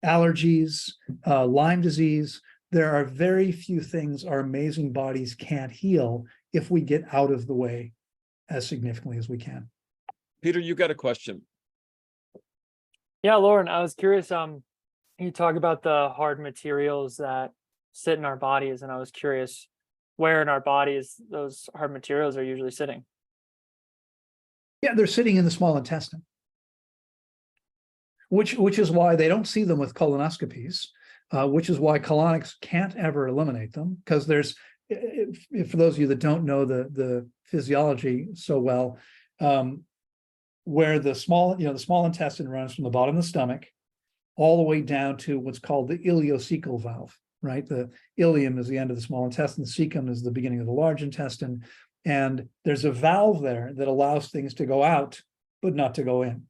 allergies, Lyme disease. There are very few things our amazing bodies can't heal if we get out of the way as significantly as we can.
Peter, you got a question.
Yeah, Loren, I was curious, you talk about the hard materials that sit in our bodies, and I was curious where in our bodies those hard materials are usually sitting.
Yeah, they're sitting in the small intestine. Which is why they don't see them with colonoscopies, which is why colonics can't ever eliminate them, because there's, for those of you that don't know the physiology so well, where the small intestine runs from the bottom of the stomach all the way down to what's called the ileocecal valve, right? The ileum is the end of the small intestine, the cecum is the beginning of the large intestine, and there's a valve there that allows things to go out, but not to go in.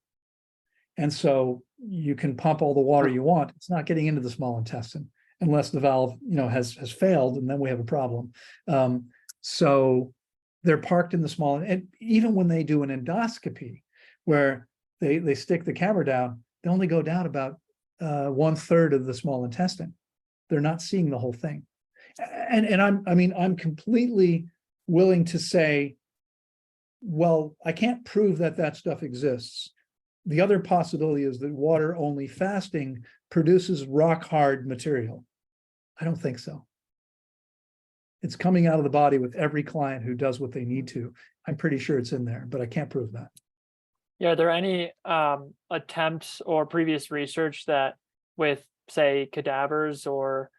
And so you can pump all the water you want. It's not getting into the small intestine unless the valve, has failed, and then we have a problem. So they're parked in the small, and even when they do an endoscopy where they stick the camera down, they only go down about 1/3 of the small intestine. They're not seeing the whole thing. And I'm completely willing to say, well, I can't prove that stuff exists. The other possibility is that water-only fasting produces rock-hard material. I don't think so. It's coming out of the body with every client who does what they need to. I'm pretty sure it's in there, but I can't prove that.
Yeah, are there any attempts or previous research that with, say, cadavers or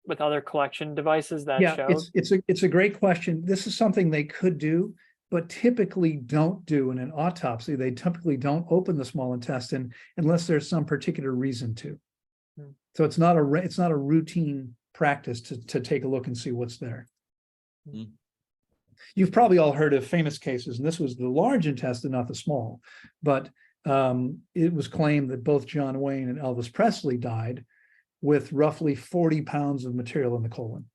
with other collection devices that showed?
It's a great question. This is something they could do, but typically don't do in an autopsy. They typically don't open the small intestine unless there's some particular reason to. So it's not a routine practice to take a look and see what's there. You've probably all heard of famous cases, and this was the large intestine, not the small, but it was claimed that both John Wayne and Elvis Presley died with roughly 40 pounds of material in the colon.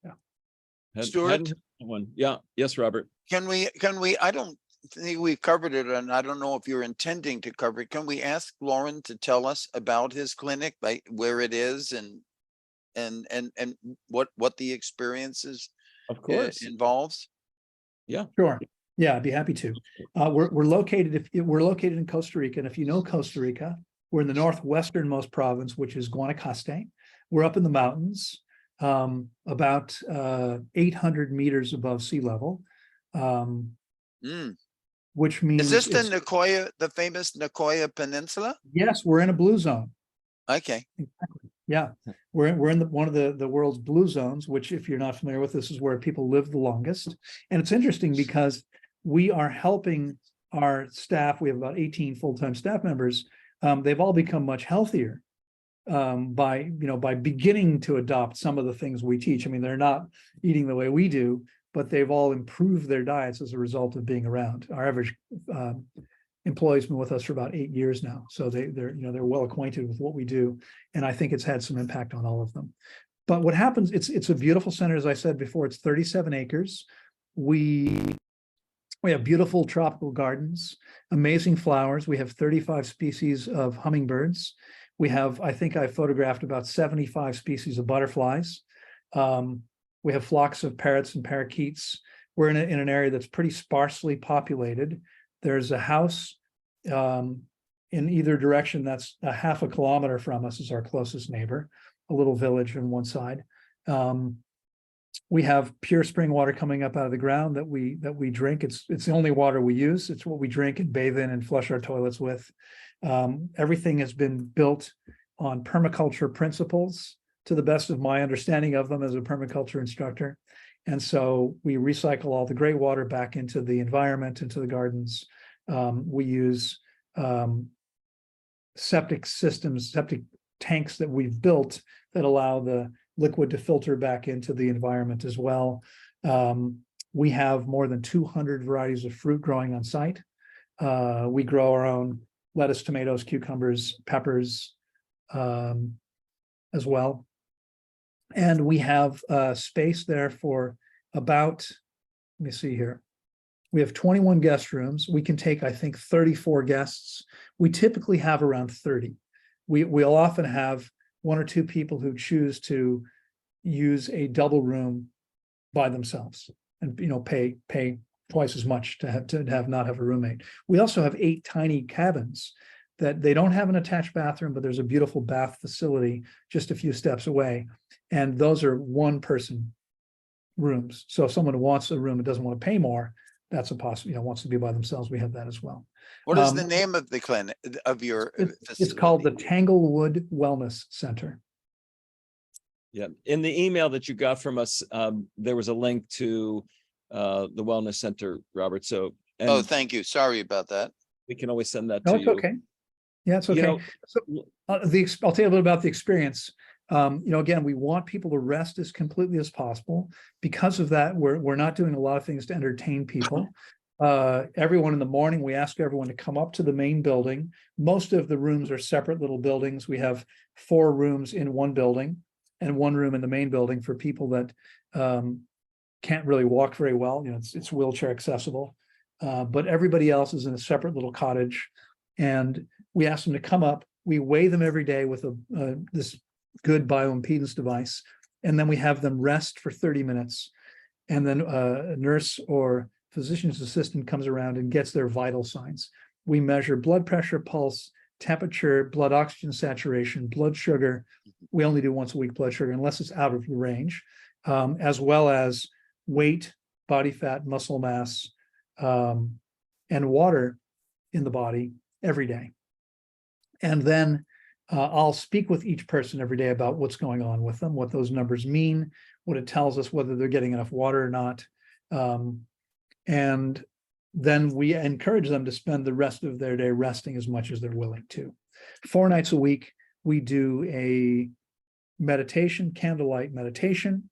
Yeah.
Stuart?
Yeah. Yes, Robert.
Can we, I don't think we've covered it, and I don't know if you're intending to cover it. Can we ask Loren to tell us about his clinic, like where it is and what the experience is,
of course,
involves?
Yeah.
Sure. Yeah, I'd be happy to. We're located in Costa Rica, and if you know Costa Rica, We're in the northwesternmost province, which is Guanacaste. We're up in the mountains, about 800 meters above sea level, which means
Is this the Nicoya, the famous Nicoya Peninsula?
Yes, we're in a blue zone.
Okay.
Exactly. Yeah, we're in one of the world's blue zones, which, if you're not familiar with, this is where people live the longest. And it's interesting because we are helping our staff. We have about 18 full-time staff members. They've all become much healthier by beginning to adopt some of the things we teach. I mean, they're not eating the way we do, but they've all improved their diets as a result of being around. Our average employee's been with us for about 8 years now, so they're well acquainted with what we do, and I think it's had some impact on all of them. But what happens? It's a beautiful center, as I said before. It's 37 acres. We have beautiful tropical gardens, amazing flowers. We have 35 species of hummingbirds. We have, I think I photographed about 75 species of butterflies. We have flocks of parrots and parakeets. We're in an area that's pretty sparsely populated. There's a house in either direction that's a half a kilometer from us is our closest neighbor, a little village on one side. We have pure spring water coming up out of the ground that we drink. It's the only water we use. It's what we drink and bathe in and flush our toilets with. Everything has been built on permaculture principles, to the best of my understanding of them as a permaculture instructor. And so we recycle all the gray water back into the environment, into the gardens. We use septic systems, septic tanks that we've built that allow the liquid to filter back into the environment as well. We have more than 200 varieties of fruit growing on site. We grow our own lettuce, tomatoes, cucumbers, peppers as well. And we have space there for about, let me see here. We have 21 guest rooms. We can take, I think, 34 guests. We typically have around 30. We'll often have one or two people who choose to use a double room by themselves and pay twice as much to not have a roommate. We also have 8 tiny cabins that they don't have an attached bathroom, but there's a beautiful bath facility just a few steps away. And those are one-person rooms. So if someone wants a room and doesn't want to pay more, that's a possibility. Wants to be by themselves, we have that as well.
What is the name of the clinic, of your facility?
It's called the Tanglewood Wellness Center.
Yeah, in the email that you got from us, there was a link to the wellness center, Robert. So,
oh, thank you. Sorry about that.
We can always send that to you.
No, it's okay. Yeah, it's okay. So I'll tell you a little bit about the experience. Again, we want people to rest as completely as possible. Because of that, we're not doing a lot of things to entertain people. Everyone in the morning, we ask everyone to come up to the main building. Most of the rooms are separate little buildings. We have 4 rooms in one building and 1 room in the main building for people that can't really walk very well. It's wheelchair accessible. But everybody else is in a separate little cottage. And we ask them to come up. We weigh them every day with this good bioimpedance device. And then we have them rest for 30 minutes. And then a nurse or physician's assistant comes around and gets their vital signs. We measure blood pressure, pulse, temperature, blood oxygen saturation, blood sugar. We only do once a week blood sugar unless it's out of the range, as well as weight, body fat, muscle mass, and water in the body every day. And then I'll speak with each person every day about what's going on with them, what those numbers mean, what it tells us, whether they're getting enough water or not. And then we encourage them to spend the rest of their day resting as much as they're willing to. 4 nights a week, we do a meditation, candlelight meditation,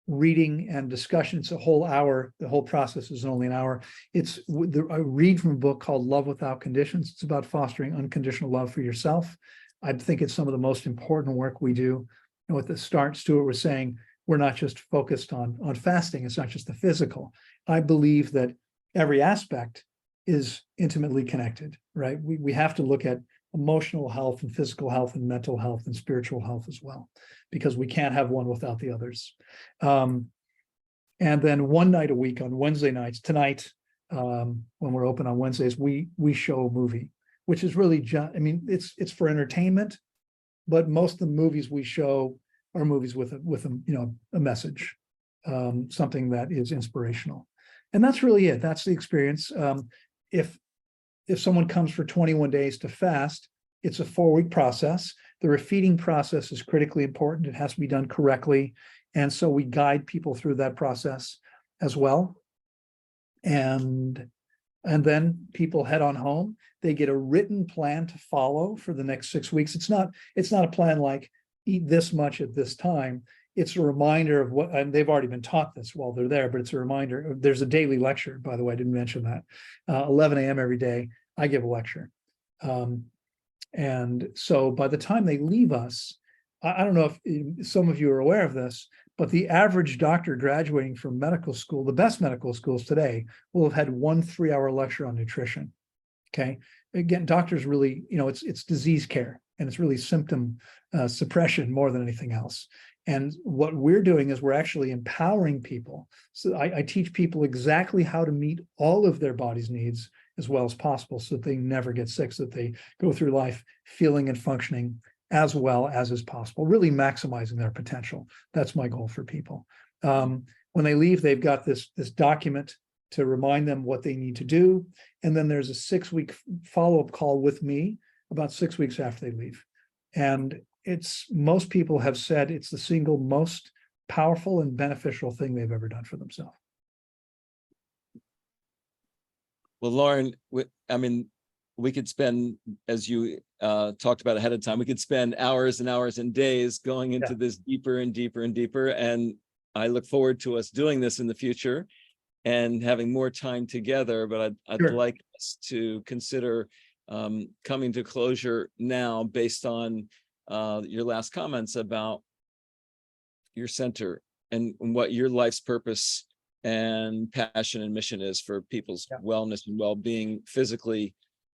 reading and discussion. It's a whole hour. The whole process is only an hour. I read from a book called Love Without Conditions. It's about fostering unconditional love for yourself. I think it's some of the most important work we do. And at the start, Stuart was saying, we're not just focused on fasting. It's not just the physical. I believe that every aspect is intimately connected, right? We have to look at emotional health and physical health and mental health and spiritual health as well, because we can't have one without the others. And then 1 night a week on Wednesday nights, tonight, when we're open on Wednesdays, we show a movie. which is really just, I mean, it's for entertainment, but most of the movies we show are movies with a message, something that is inspirational. And that's really it. That's the experience. If someone comes for 21 days to fast, it's a 4-week process. The refeeding process is critically important. It has to be done correctly. And so we guide people through that process as well. And then people head on home. They get a written plan to follow for the next 6 weeks. It's not a plan like eat this much at this time. It's a reminder of what, and they've already been taught this while they're there, but it's a reminder. There's a daily lecture, by the way, I didn't mention that. 11 a.m. every day, I give a lecture. And so by the time they leave us, I don't know if some of you are aware of this, but the average doctor graduating from medical school, the best medical schools today, will have had 1 3-hour lecture on nutrition. Okay. Again, doctors really, it's disease care, and it's really symptom suppression more than anything else. And what we're doing is we're actually empowering people. So I teach people exactly how to meet all of their body's needs as well as possible, so that they never get sick, so that they go through life feeling and functioning as well as is possible, really maximizing their potential. That's my goal for people. When they leave, they've got this document to remind them what they need to do. And then there's a 6-week follow-up call with me about 6 weeks after they leave. And most people have said it's the single most powerful and beneficial thing they've ever done for themselves.
Well, Loren, we could spend, as you talked about ahead of time, we could spend hours and hours and days going into this deeper and deeper and deeper. And I look forward to us doing this in the future and having more time together. But I'd like us to consider coming to closure now based on your last comments about your center and what your life's purpose and passion and mission is for people's wellness and well-being, physically,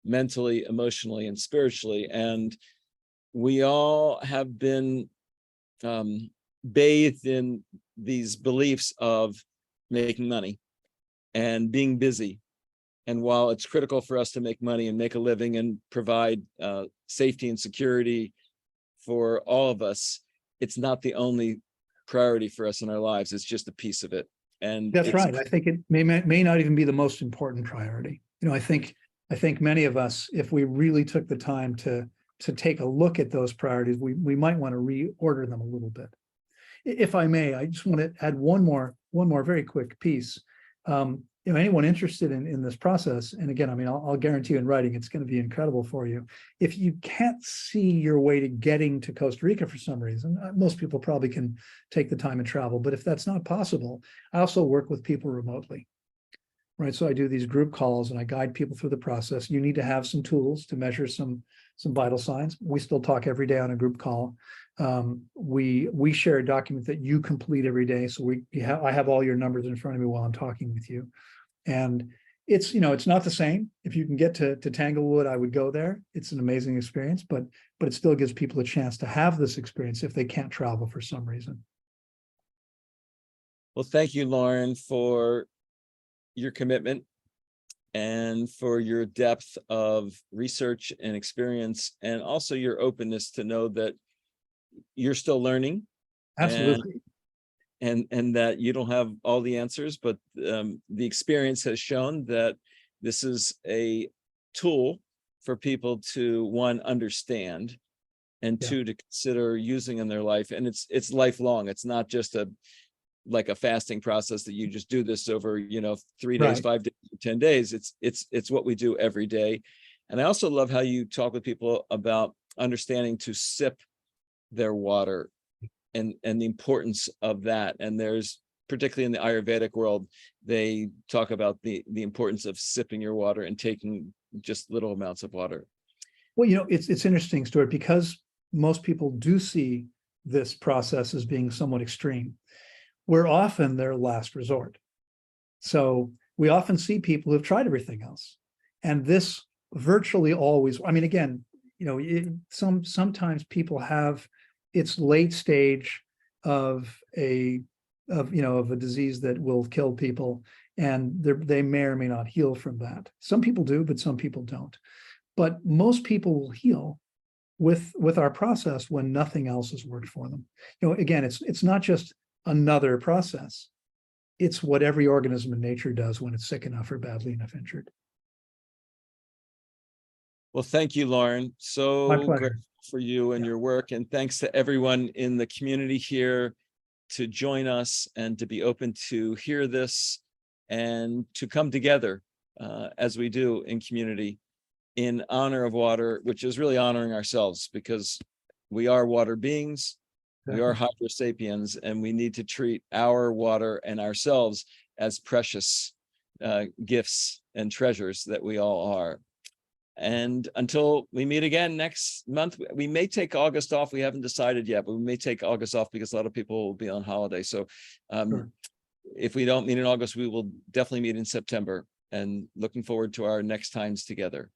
mentally, emotionally, and spiritually. And we all have been bathed in these beliefs of making money and being busy. And while it's critical for us to make money and make a living and provide safety and security for all of us, it's not the only priority for us in our lives. It's just a piece of it. And
that's right. I think it may not even be the most important priority. I think many of us, if we really took the time to take a look at those priorities, we might want to reorder them a little bit. If I may, I just want to add one more very quick piece. Anyone interested in this process, and again, I'll guarantee you in writing, it's going to be incredible for you. If you can't see your way to getting to Costa Rica for some reason, most people probably can take the time and travel, but if that's not possible, I also work with people remotely, right? So I do these group calls and I guide people through the process. You need to have some tools to measure some vital signs. We still talk every day on a group call. We share a document that you complete every day. So I have all your numbers in front of me while I'm talking with you. And it's not the same. If you can get to Tanglewood, I would go there. It's an amazing experience, but it still gives people a chance to have this experience if they can't travel for some reason.
Well, thank you, Loren, for your commitment and for your depth of research and experience, and also your openness to know that you're still learning.
Absolutely.
And that you don't have all the answers, but the experience has shown that this is a tool for people to, one, understand, and two, to consider using in their life. And it's lifelong. It's not just like a fasting process that you just do this over 3 days, 5 days, 10 days. It's what we do every day. And I also love how you talk with people about understanding to sip their water and the importance of that. And there's, particularly in the Ayurvedic world, they talk about the importance of sipping your water and taking just little amounts of water.
Well, it's interesting, Stuart, because most people do see this process as being somewhat extreme. We're often their last resort. So we often see people who've tried everything else. And this virtually always, again, sometimes people have it's late stage of a disease that will kill people, and they may or may not heal from that. Some people do, but some people don't. But most people will heal with our process when nothing else has worked for them. Again, it's not just another process. It's what every organism in nature does when it's sick enough or badly enough injured.
Well, thank you, Loren. So
My pleasure.
grateful for you and your work. And thanks to everyone in the community here to join us and to be open to hear this and to come together as we do in community in honor of water, which is really honoring ourselves, because we are water beings, we are hydro sapiens, and we need to treat our water and ourselves as precious gifts and treasures that we all are. And until we meet again next month, we may take August off. We haven't decided yet, but we may take August off because a lot of people will be on holiday. So if we don't meet in August, we will definitely meet in September, and looking forward to our next times together.